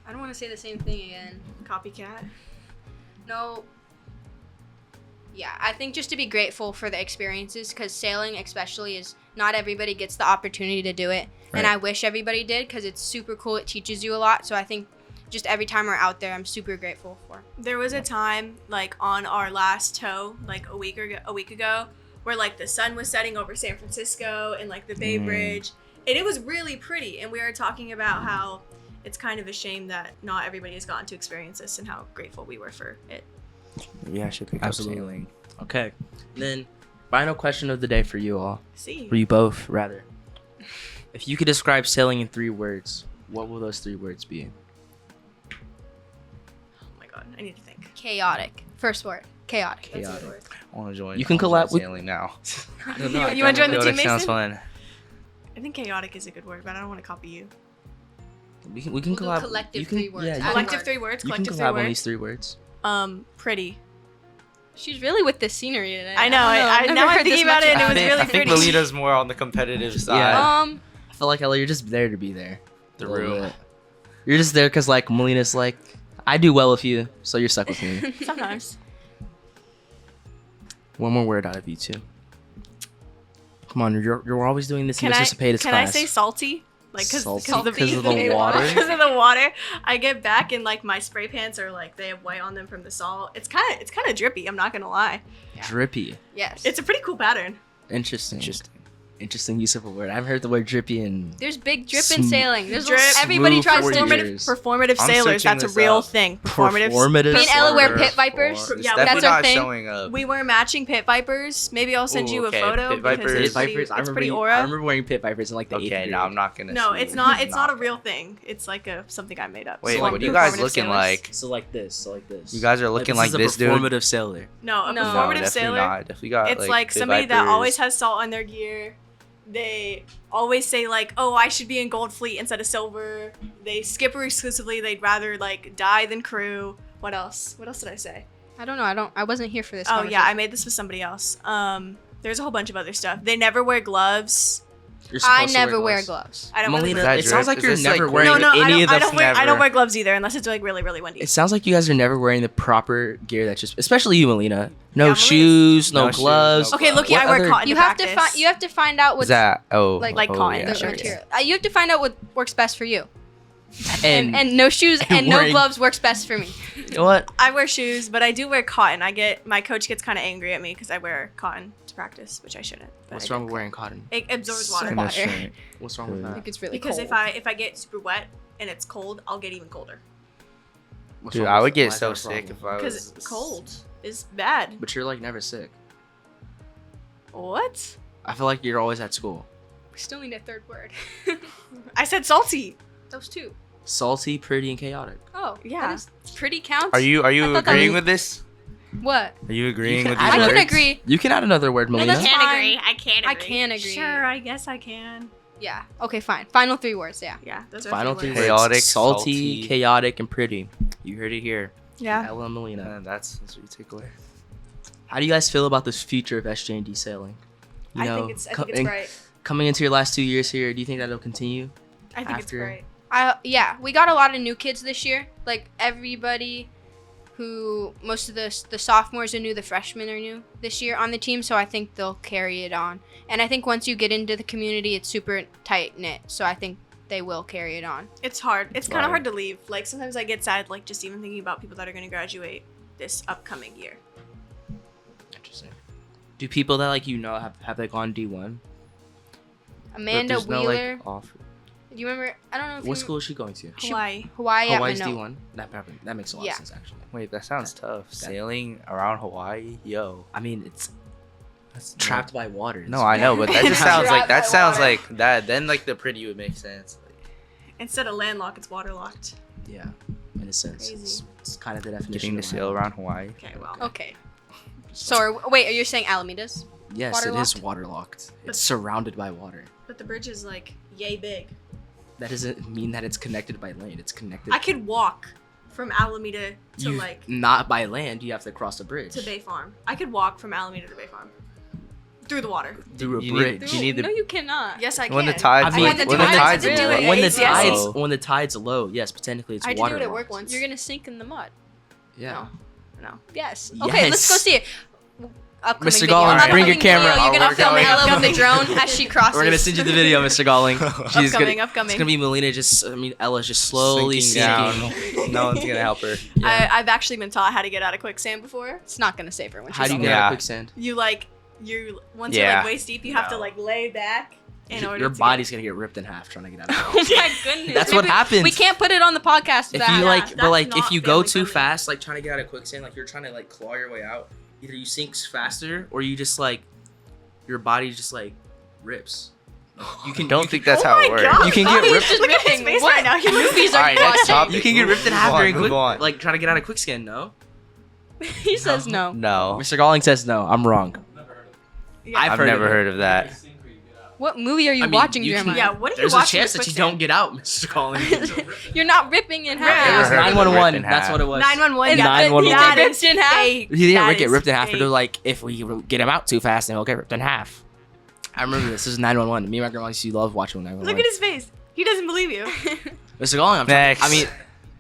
I don't want to say the same thing again. Copycat. No. Yeah, I think just to be grateful for the experiences, because sailing especially is not everybody gets the opportunity to do it. And Right. I wish everybody did, because it's super cool. It teaches you a lot. So I think just every time we're out there, I'm super grateful for. There was a time, like, on our last tow, like, a week ago, where, like, the sun was setting over San Francisco and, like, the Bay Bridge. And it was really pretty. And we were talking about how it's kind of a shame that not everybody has gotten to experience this and how grateful we were for it. Maybe I should pick Absolutely. up sailing. Okay. Then, final question of the day for you all. See? For you both, rather. If you could describe sailing in 3 words, what will those 3 words be? Oh my god, I need to think. Chaotic. First word. Chaotic. That's a Chaotic. good word. I want to join. You can I wanna collab join with- sailing now. I don't know. You wanna join the team, Chaotic sounds Mason? fun. I think chaotic is a good word, but I don't want to copy you. We can We'll do collab. collective you can, 3 words. Yeah, you Add can, Collective 3 words. you can Collective 3 collab on words. these 3 words. Pretty. She's really with the scenery today. I know. I've never Now I'm heard this thinking about much it, and it was I really think pretty. Melina's more on the competitive side. Yeah. I feel like Ella, you're just there to be there. The A little room. bit. You're just there because like Melina's like, I do well with you, so you're stuck with me. Sometimes. One more word out of you two. Come on, you're always doing this in Can Mr. I Cepeda's can class. I say salty? Like Salty? because Because of the water? Because of the water. I get back and like my spray pants are like they have white on them from the salt. It's kind of drippy. I'm not gonna lie. Drippy. Yes. It's a pretty cool pattern. Interesting. Interesting use of a word. I haven't heard the word drippy in. There's big drip in sailing. There's Drip. everybody Smooth tries for to years. Performative I'm sailors. searching That's a this real up. thing. Performative. Me and Ella wear Performative pit vipers. form. It's Yeah, definitely that's our not thing. showing up. We wear matching pit vipers. Maybe I'll send Ooh, you a okay, photo pit because vipers. it's Pit pretty, vipers. it's pretty I aura. remember wearing pit vipers in like the 8th Okay, grade. no, I'm not gonna. No, see it's it. not. It's not a Not real gonna. thing. It's like something I made up. Wait, So, what like, are you guys performative looking sailors. like? So like this. You guys are looking like this this, is a dude. performative sailor. No, a No. No, performative definitely sailor. not. Definitely got It's like pit somebody that vipers. always has salt on their gear. They always say like, "Oh, I should be in Gold Fleet instead of Silver." They skipper exclusively. They'd rather like die than crew. What else? What else did I say? I don't know. I wasn't here for this. Oh yeah, I made this with somebody else. There's a whole bunch of other stuff. They never wear gloves. You're I supposed to never wear gloves. I don't Melina, really. it sounds like Is you're this, like, never wearing- wearing No, any of the. I don't wear. I never- don't wear gloves either unless it's like really, really windy. It sounds like you guys are never wearing the proper gear that's just, especially you, Melina. No Yeah, Melina's- shoes, no No shoes, gloves. no Okay, look, What I wear other- cotton. You to have to practice. find. You have to find out Is what's that like yeah, cotton, the sure. material. You have to find out what works best for you. And, And no shoes and no wearing- gloves works best for me. you know what? I wear shoes, but I do wear cotton. My coach gets kind of angry at me because I wear cotton to practice, which I shouldn't. but What's I wrong do. with wearing cotton? It absorbs water. Water. That's right. What's wrong with I that? think it's really Because cold. if I get super wet and it's cold, I'll get even colder. What's Dude, wrong I with would that? get Why is so that a sick problem? if I Because was cold is bad. But you're like never sick. What? I feel like you're always at school. We still need a third word. I said salty. Those two. Salty, pretty, and chaotic. Oh Yeah. that is pretty counts. Are you I thought that agreeing was- with this? What? Are you agreeing can with add these I words. can words? agree. You can add another word, Melina. that's fine. I can I can agree. Sure, I guess I can. Yeah. Okay. Fine. Final 3 words. Yeah. Yeah, those are Final 3 three words. words. Chaotic, salty, salty. chaotic, and pretty. You heard it here. Yeah. Ella and Melina. And that's what you take away. How do you guys feel about this future of SJ&D sailing? You I know, think it's bright. coming into your last 2 years here, do you think that'll continue? I think it's after- bright. Yeah. We got a lot of new kids this year. Like everybody who most of the sophomores are new, the freshmen are new this year on the team, so I think they'll carry it on. And I think once you get into the community, it's super tight knit, so I think they will carry it on. It's hard. It's kind Right. of hard to leave. Like sometimes I get sad, like just even thinking about people that are going to graduate this upcoming year. Interesting. Do people that like have they gone D1? Amanda But there's Wheeler. No, like, off. Do you remember? I don't know if What you school is she going to? Hawaii. Hawaii at Hawaii's Minot. D1. That makes a lot Yeah. of sense actually. Wait, that sounds tough. Sailing around Hawaii, yo. I mean, it's That's trapped by water. No, I know, but that just sounds Trapped like by that sounds water. like that. Then like the pretty would make sense. Like, Instead of landlocked, it's waterlocked. Yeah, in a sense, Crazy. it's kind of the definition. getting to of sail around Hawaii. Okay, well. Okay. So wait, are you saying Alameda's? Yes, it is Waterlocked? waterlocked. It's surrounded by water. But the bridge is like yay big. That doesn't mean that it's connected by land. It's connected. I could walk from Alameda to Not by land. You have to cross the bridge. to Bay Farm. I could walk from Alameda to Bay Farm. through the water. through a You bridge. need, you need No, the you cannot. Yes, I can. when the tides I mean, when the tides tides are are doing low. it. Yes. when the tide's low, yes, potentially it's I had to water. do it at work once. You're gonna sink in the mud. Yeah. No. Yes. Okay, let's go Yes. see it. Upcoming Mr. video. Galling, Upcoming bring your video, camera. You're gonna We're film going. Ella with the drone as she crosses. We're gonna send you the video, Mr. Galling. She's Upcoming. It's gonna be Melina Ella's just slowly sinking. down. No one's gonna help her. Yeah. I've actually been taught how to get out of quicksand before. It's not gonna save her when How she's do you older. get out Yeah. of quicksand? You once Yeah. you're like waist deep, you have to like lay back in order. Your to body's gonna get ripped in half trying to get out of Oh quicksand. my goodness. That's what happens. We can't put it on the podcast. If that. you that's if not you go family too friendly. fast, like trying to get out of quicksand, like you're trying to like claw your way out, either you sink faster or you just like your body just like rips. You can Don't you think can, that's Oh how my it works. God. You can get He's ripped- just Look at his face What right now. He looks movies are Alright, you next watching? topic. you can get ripped in half Move on, during move on. like trying to get out of quicksand. No, He says no. No, Mr. Galling says no. I'm wrong. Never heard of it. Yeah. I've I've heard never of it. heard of You that. sink or you get out. What movie are you I mean, watching, you can- Jeremiah? Yeah. What are you There's a watching? chance with that you quicksand? don't get out, Mr. Galling. You're not ripping in Right. It half. was Never heard of it 911. ripped in That's half. what it was. 911. And Yeah, 911. that Ripped is in half? fake. He didn't That get is ripped in half, but fake. they're like, if we get him out too fast, then he'll get ripped in half. I remember this. This is 911. Me and my grandma used to love watching 911. Look at his face. He doesn't believe you. Mr. Galling, Next.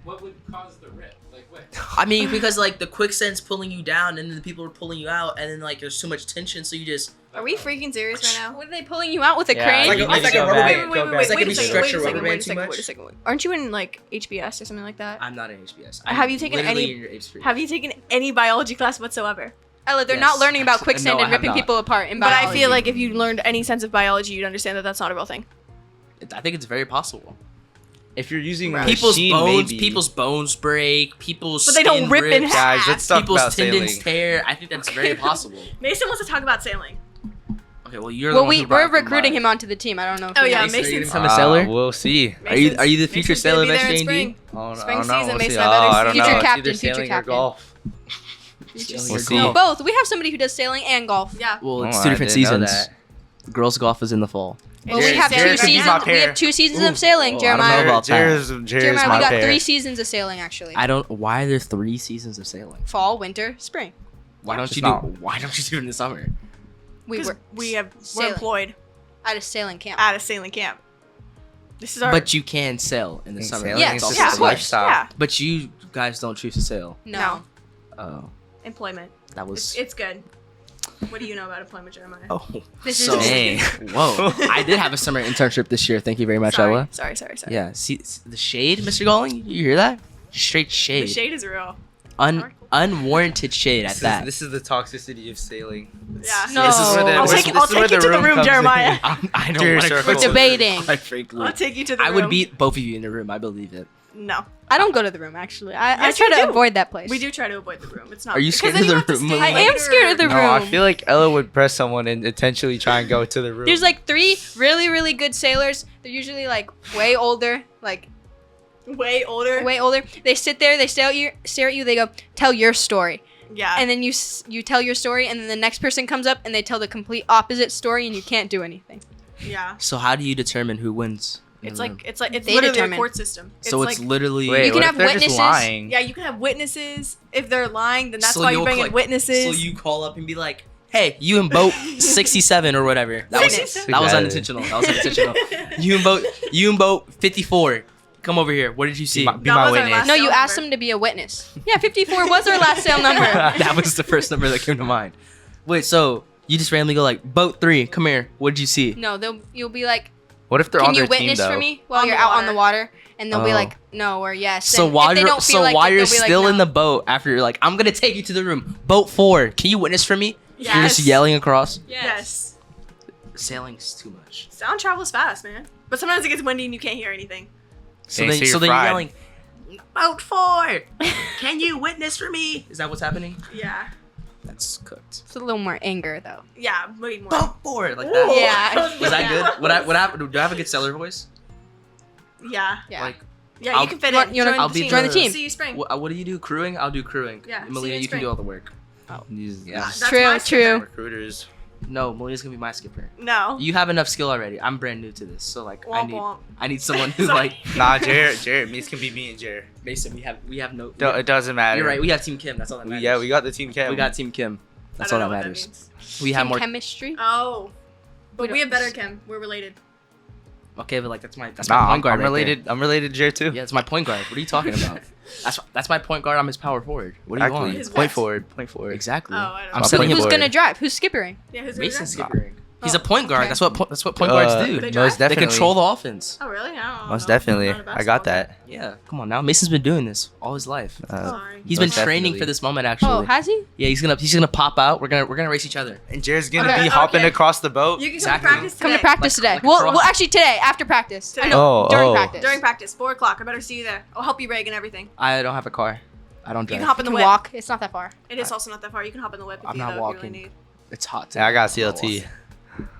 What would cause the rip? Like what? I mean, because like the quicksand's pulling you down, and then the people are pulling you out, and then like there's too much tension, so you just. Are we freaking serious right now? Were they pulling you out with a Yeah, crane? it's like a- It's like a go rubber back, band. go back. It's like wait if a you second, stretch wait a your second, rubber wait a band too second, much. wait a second. Aren't you in like HBS or something like that? I'm not in HBS. Have I'm you taken literally any- in your HBS. Have you taken any biology class whatsoever? Ella, they're Yes. not learning about No, quicksand I and have ripping not. people apart in But I biology. feel like if you learned any sense of biology, you'd understand that that's not a real thing. I think it's very possible. If you're using a People's machine, bones, maybe. people's bones break. People's But they don't skin rip in rips, half. Guys, let's talk People's about tendons sailing. tear. I think that's very possible. Mason wants to talk about sailing. Okay, well you're. well, the one who brought we're it from recruiting mine. him onto the team. I don't know. If Oh, you yeah, know. Mason, are you gonna Mason's- become a sailor? We'll see. Are you the future Mason's gonna sailor be of there in XJ&D? spring. Oh, Spring I don't know. season, We'll Mason, see. I better Oh, I see don't you. know. Future It's captain, either future sailing or captain. golf. Sailing We'll or see. No, golf? both. We have somebody who does sailing and golf. Yeah. Well, it's Oh, two I different didn't know seasons. that. Girls golf is in the fall. Well, we Jared- have Jared two could be seasons. my We pair. have 2 seasons of sailing, Oh, I don't Jeremiah. know about that. Jeremiah, Jeremiah, my we got pair. 3 seasons of sailing actually. I don't. Why are there 3 seasons of sailing? Fall, winter, spring. Why don't It's you not- do? Why don't you do it in the summer? We Because were we're sailing. employed at a sailing camp. at a sailing camp. This is our But you can sail in the summer. Sailing Yes, is That's just yeah, also of a course. lifestyle. Yeah. But you guys don't choose to sail. No. Oh, Employment. that was. It's good. What do you know about employment, Jeremiah? Oh, This so, is Dang. whoa! I did have a summer internship this year. Thank you very much, sorry. Ella. Sorry. Yeah, see the shade, Mr. Galling. You hear that? Straight shade. The shade is real. Unwarranted shade at that. This is the toxicity of sailing. Yeah. No. This is where the, I'll this- take this I'll is where take you the to the room, comes in. Jeremiah. I don't Dear want to circle. We're debating. Quite frankly, I'll take you to the room. I would beat both of you in the room. I believe it. No. I don't go to the room actually. I Yes, try you to do. avoid that place. We do try to avoid the room. It's not. Are you because scared then of you the have to room, stay Melina? I am later. scared of the No, room. I feel like Ella would press someone and intentionally try and go to the room. There's like 3 really, really good sailors. They're usually like way older, like Way older. way older. They sit there, they stare at you. They go, "Tell your story," Yeah. and then you tell your story, and then the next person comes up and they tell the complete opposite story, and you can't do anything. yeah. So how do you determine who wins? in It's the like room? it's like it's They literally determine. a court system. So it's like, literally. Wait, You can what have if they're witnesses. Just lying? yeah, you can have witnesses. If they're lying, then that's So why you you'll bring in click- witnesses. So you call up and be like, "Hey, you in boat 67 or whatever." That was 67. that was Got it. unintentional. That was unintentional. You in boat 54. Come over here. What did you see? Be That my was our witness. last- No, you Sail asked number. them to be a witness. Yeah, 54 was our last sale number. That was the first number that came to mind. Wait, so you just randomly go like, "Boat 3, come here. What did you see?" No, you'll be like, What if they're "Can on you their team witness though? for me while On you're the out on the water. water?" And they'll be Oh. like, "No," or "Yes." So And while if they you're don't feel like while it, you're they'll be like, still in "No." the boat, after you're like, "I'm gonna take you to the room, boat 4. Can you witness for me?" You're just Yes. yelling across. Yes. Sailing's too much. Sound travels fast, man. But sometimes it gets windy and you can't hear anything. So Dang, then, so so you're then you're fried. yelling, "Boat 4, can you witness for me?" Is that what's happening? Yeah. That's cooked. It's a little more anger though. Yeah, way more. Boat 4, like that. Yeah. Was that Yeah. good? What happened? Do I have a good sailor voice? Yeah. Yeah. Like, Yeah, I'll- you can fit You in. want- you wanna Join I'll the be team. join the team. See you spring. what do you do? Crewing? I'll do crewing. Yeah, see Melina, you in you can spring. do all the work. Yeah. That's True, my true. Recruiters. No, Melina's gonna be my skipper. No. You have enough skill already. I'm brand new to this, so like Womp womp. I need someone who Sorry. like Nah, Jared. Me's can be me and Jared. Mason. We have no. No, it doesn't matter. You're right. We have Team Kim. That's all that matters. Yeah, we got the team cam. We got Team Kim. That's I all don't that know what matters. means. We have more. chemistry. Oh. But We we have don't- better chem. We're related. Okay, but like that's my Nah, point guard. I'm right related. I'm related to Jared too. There. Yeah, it's my point guard. What are you talking about? That's my point guard. I'm his power forward. What do you Exactly. want? His Point what? forward. Point forward. Exactly. Oh, I don't I'm know. setting Point him. Who's forward. gonna drive? Who's skippering? Yeah, who's Mason gonna drive? skippering. He's a Oh, point guard. okay. That's what point guards do. They Most drive? They definitely. control the offense. Oh, really? I don't Most know. definitely. I'm not a I got basketball that. Yeah, come on now. Mason's been doing this all his life. guy. Sorry. He's been Most training definitely. for this moment actually. Oh, has he? Yeah, he's gonna pop out. We're gonna race each other. And Jared's gonna Okay, be hopping okay. across the boat. You can Exactly. come to practice Come to today. practice Like- today. like Well, cross- actually today after practice. Today. During Oh. practice. During practice, 4 o'clock. I better see you there. I'll help you rig and everything. I don't have a car. I don't You drive. can hop in You the can whip. walk. It's not that far. It is also not that far. You can hop in the whip if I'm you, not if you really walking. need. It's hot. Yeah, I got today. CLT.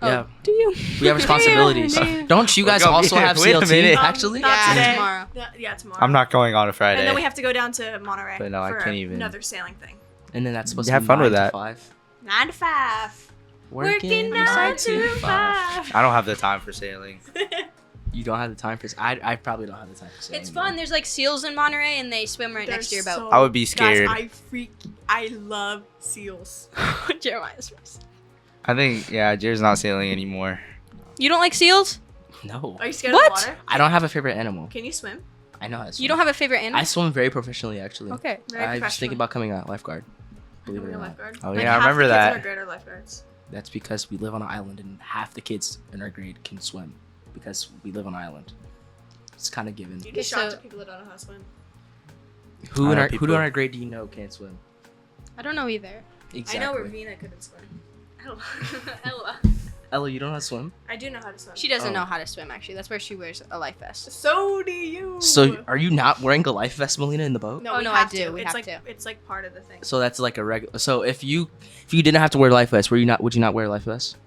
Yeah, Do you? we have responsibilities. Yeah. Don't you guys We're gonna also be- have wait a CLT? minute. Actually, Not Yeah, today. tomorrow. Yeah, tomorrow. I'm not going on a Friday. And then we have to go down to Monterey But no, I for can't even. another sailing thing. and then that's supposed Have to be fun with 9 to that. 5. 9 to 5. Working 9 9 to 5. I don't have the time for sailing. You don't have the time for. I probably don't have the time for sailing. It's fun. There's like seals in Monterey, and they swim right next to your boat. I would be scared. Guys, I love seals. Jeremiah's first. I think Jared's not sailing anymore. You don't like seals? No, Are you scared What? of the water? I don't have a favorite animal. Can you swim? I know how to swim. You don't have a favorite animal? I swim very professionally, actually. Okay. Very I was professional. thinking about coming out lifeguard. Believe it or Becoming a not. lifeguard. Oh, Like, yeah, I half remember the kids that. in our grade are lifeguards. That's because we live on an island and half the kids in our grade can swim because we live on an island. It's kind of given. You'd be Okay, shocked so- at people that don't know how to swim. Who I in know our people- in our grade do you know can't swim? I don't know either. Exactly. I know Ravina couldn't swim. Ella. Ella. Ella, you don't know how to swim. I do know how to swim. She doesn't Oh. know how to swim, actually. That's where she wears a life vest. So do you. So are you not wearing a life vest, Melina, in the boat? No, Oh, we no, I have do. to. We It's have like to. it's like part of the thing. So that's like a regular. So if you didn't have to wear a life vest, would you not wear a life vest?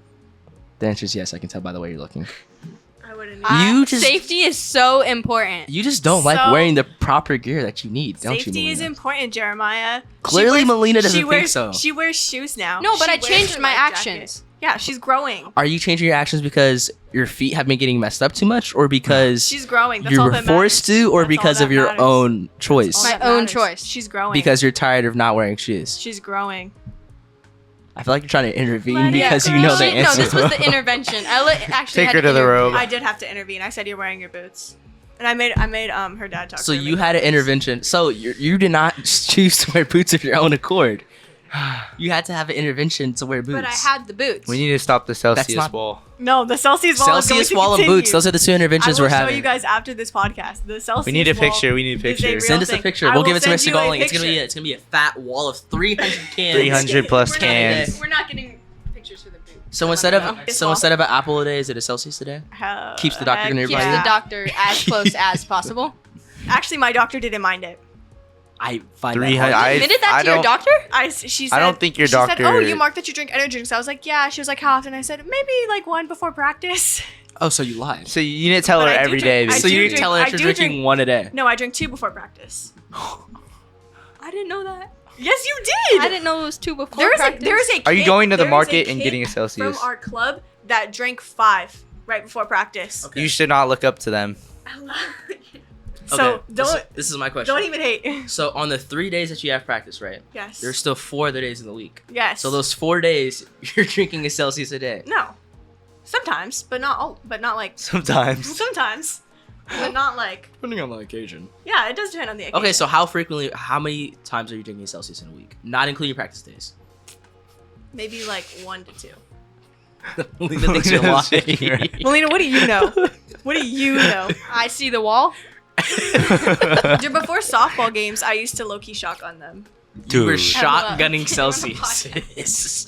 The answer is yes. I can tell by the way you're looking. I wouldn't. You just- Safety is so important. You just don't like So- wearing the proper gear that you need, don't Safety you, is Melina? important, Jeremiah. She Clearly, Melina doesn't she think wears, so. She wears shoes now. No, but She I wears changed her my life actions. jacket. Yeah, she's growing. Are you changing your actions because your feet have been getting messed up too much, or because She's growing. That's you all were that forced matters. to, or That's all because that of your matters. own choice? All My that own matters. choice. She's growing. Because you're tired of not wearing shoes. she's growing. I feel like you're trying to intervene Let it because you grow. know the No, answer. this was the intervention. Ella actually Take had her to the intervene. robe. I did have to intervene. I said you're wearing your boots, and I made her dad talk. So to her, you make had her an boots. intervention. So you did not choose to wear boots of your own accord. You had to have an intervention to wear boots. But I had the boots. We need to stop the Celsius not- wall. No, the Celsius wall. Celsius is going wall to and boots. continue. Those are the two interventions I will we're having. show you guys after this podcast. The Celsius. We need a wall picture. We need a is picture. real Send us a thing. picture. I We'll will give it to send Mr. you a Galling. It's picture. gonna be a fat wall of 300 cans. 300 plus We're not cans. getting- We're not getting pictures for the boots. So instead of This so wall. instead of an apple a day, is it a Celsius a day? Keeps the doctor Heck nearby Keeps you? the doctor as close as possible. Actually, my doctor didn't mind it. I find 300 that hard. I- Admitted that I to your don't- doctor? She said. I don't think your she said, doctor- oh, you marked that you drink energy drinks. I was like, yeah. She was like, how often? I said, maybe like one before practice. Oh, so you lied. So you need to tell But her I do every drink- day. I So do you drink- tell her I that you're do drinking drink- one a day. No, I drink 2 before practice. I didn't know that. Yes, you did. I didn't know it was 2 before There is practice. a kid, Are you going to the there is a market and kid getting a Celsius? from our club that drank 5 right before practice. Okay. You should not look up to them. So Okay, don't This is my question. don't even hate. So on the 3 days that you have practice, right? Yes. There's still 4 other days in the week. Yes. So those 4 days, you're drinking a Celsius a day. No. Sometimes, but not all. But not like Sometimes. sometimes. But not like. Depending on the occasion. Yeah, it does depend on the occasion. Okay, so how many times are you drinking Celsius in a week? Not including practice days. maybe like 1 to 2. Melina thinks you're lying. Melina, what do you know? What do you know? I see the wall. Dude, before softball games, I used to low-key shotgun them. You were Dude. shotgunning We're on a Celsius.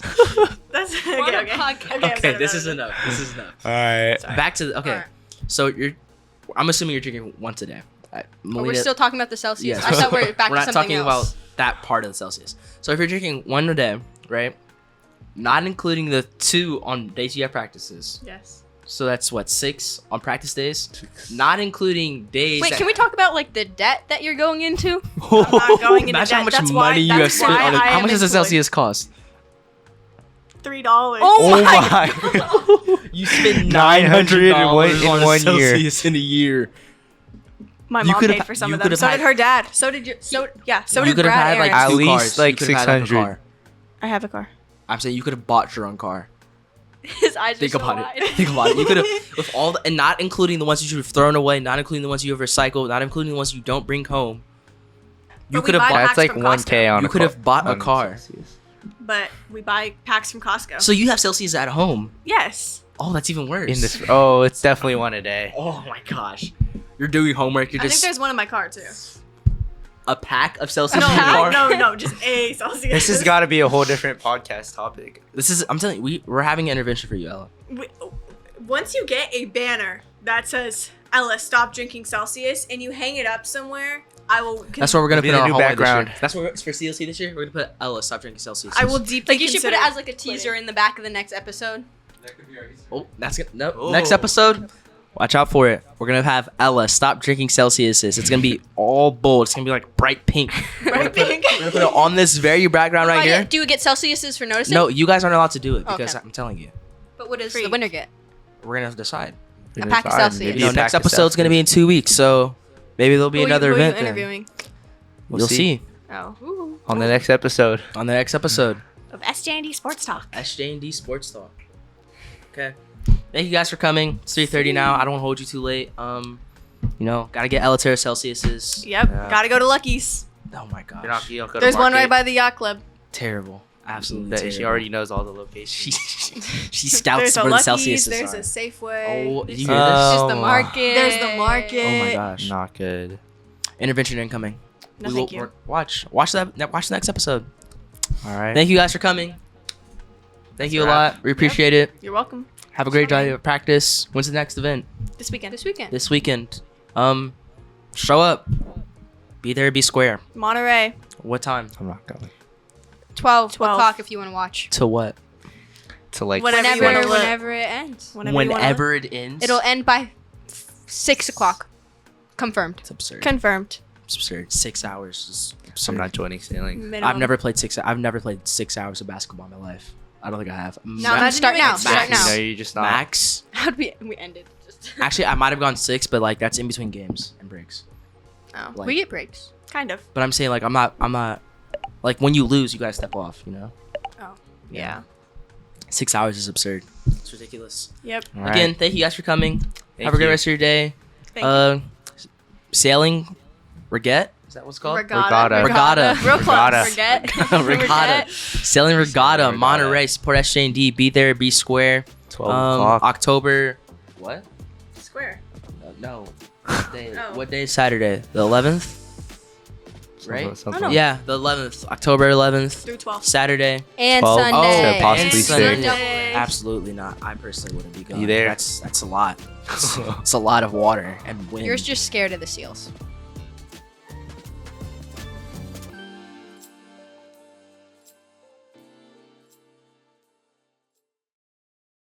That's okay. on a Okay. podcast. Okay, Okay, this is enough. This is enough. All right. Back to the, okay. Alright. So I'm assuming you're drinking once a day. Oh, Melina, we're still talking about the Celsius. yes. I thought we were back We're to not something talking else. about that part of the Celsius. So if you're drinking one a day, right? Not including the 2 on days you have practices. Yes. So that's what, 6 on practice days? Not including days. Wait, that- can we talk about like the debt that you're going into? I'm not going into Imagine how debt. much That's why- money you have that's spent why on it. I How am much does a employed. Celsius cost? $3. Oh my. You spent $900 $900 on a in 1 year. Celsius in a year. My You mom could've- paid for some you of them. could've So had- did her dad. So did your. So yeah. So You did could have Brad. had like Aaron. At 2 least, cars. like You could've had, a 600. car. I have a car. I'm saying you could have bought your own car. His eyes Think are so about wide. it. Think about it. You could have, with all the, and not including the ones you should have thrown away, not including the ones you have recycled, not including the ones you don't bring home. You But we could have buy bought. packs That's like from 1K Costco. on You a could have bought a on car. Celsius. But we buy packs from Costco. So you have Celsius at home. Yes. Oh, that's even worse. In this, oh, it's definitely one a day. Oh my gosh. You're doing homework. You're I think just there's one in my car too. a pack of Celsius No, in your car. no, just a Celsius. This has got to be a whole different podcast topic. This is. I'm telling you, we're having an intervention for you, Ella. Once you get a banner that says "Ella, stop drinking Celsius" and you hang it up somewhere, I will. That's what we're gonna Be put the in our new hallway background. this year. That's what for CLC this year. We're gonna put Ella, stop drinking Celsius. I will deeply. Like you should put it consider as like a teaser quitting. in the back of the next episode. That could be our Easter. Oh, that's good. No, Oh. next episode. Watch out for it. We're gonna have Ella stop drinking Celsiuses. It's gonna be all bold. It's gonna be like bright pink. Bright pink. We're gonna put it on this very background right here. Do we get Celsiuses for noticing? No, you guys aren't allowed to do it because Okay. I'm telling you. But what does Free. the winner get? We're gonna have to decide. A pack of Celsius. You know, next episode's gonna be in 2 weeks, so maybe there'll be another who are you event. Then. interviewing? We'll You'll see. see Oh. Ooh. on the next episode. on the next episode. Of SJ&D Sports Talk. SJ&D Sports Talk. Okay. Thank you guys for coming. It's 3:30 now. I don't want to hold you too late. You know, gotta get Ella Celsiuses. Yep. Yeah. Gotta go to Lucky's. Oh my gosh. You're not, you don't go to There's one market. right by the yacht club. Terrible. Absolutely That- terrible. She already knows all the locations. she scouts There's a where the Lucky's. Celsiuses There's are. a Safeway. Oh, did you hear Oh. this? There's the market. There's the market. Oh my gosh. Not good. Intervention incoming. No, We thank will- you. Watch the next episode. All right. Thank you guys for coming. Thank you a wrap. lot. We appreciate it. You're welcome. Have a great Sorry. day of practice. When's the next event? This weekend. This weekend. This weekend. Show up. Be there, be square. Monterey. What time? I'm not going. 12 12. o'clock if you want to watch. To what? To like Whenever you Whenever, wanna look. whenever it ends. Whenever it ends. It'll end by 6 o'clock. Confirmed. It's absurd. Confirmed. It's absurd. 6 hours is absurd. I'm not joining sailing. Minimum. I've never played 6 hours of basketball in my life. I don't think I have. No, Imagine start you now. make Start max. now. No, you're just not. Max. How'd we ended? Just Actually, I might have gone 6, but like that's in between games and breaks. Oh. Like, we get breaks. Kind of. but I'm saying like I'm not like when you lose, you guys step off. You know. Oh. Yeah. 6 hours is absurd. It's ridiculous. Yep. All right. Again, thank you guys for coming. Thank Have a great you. rest of your day. Thank you. Sailing, regatta. Is that what's called? Regatta. Regatta. Real close. Regatta. Forget. Regatta. Sailing regatta, Regatta. Monterey. Support SJ&D. Be there. Be square. 12 o'clock. October. What? Square. No. What day, Oh. what day is Saturday? The 11th. Right? Something. Oh, no. Yeah, the 11th. October 11th. Through 12. Saturday. And 12. Sunday. So possibly And Sunday. Sunday. Absolutely not. I personally wouldn't be going. You there? That's a lot. It's a lot of water and wind. You're just scared of the seals.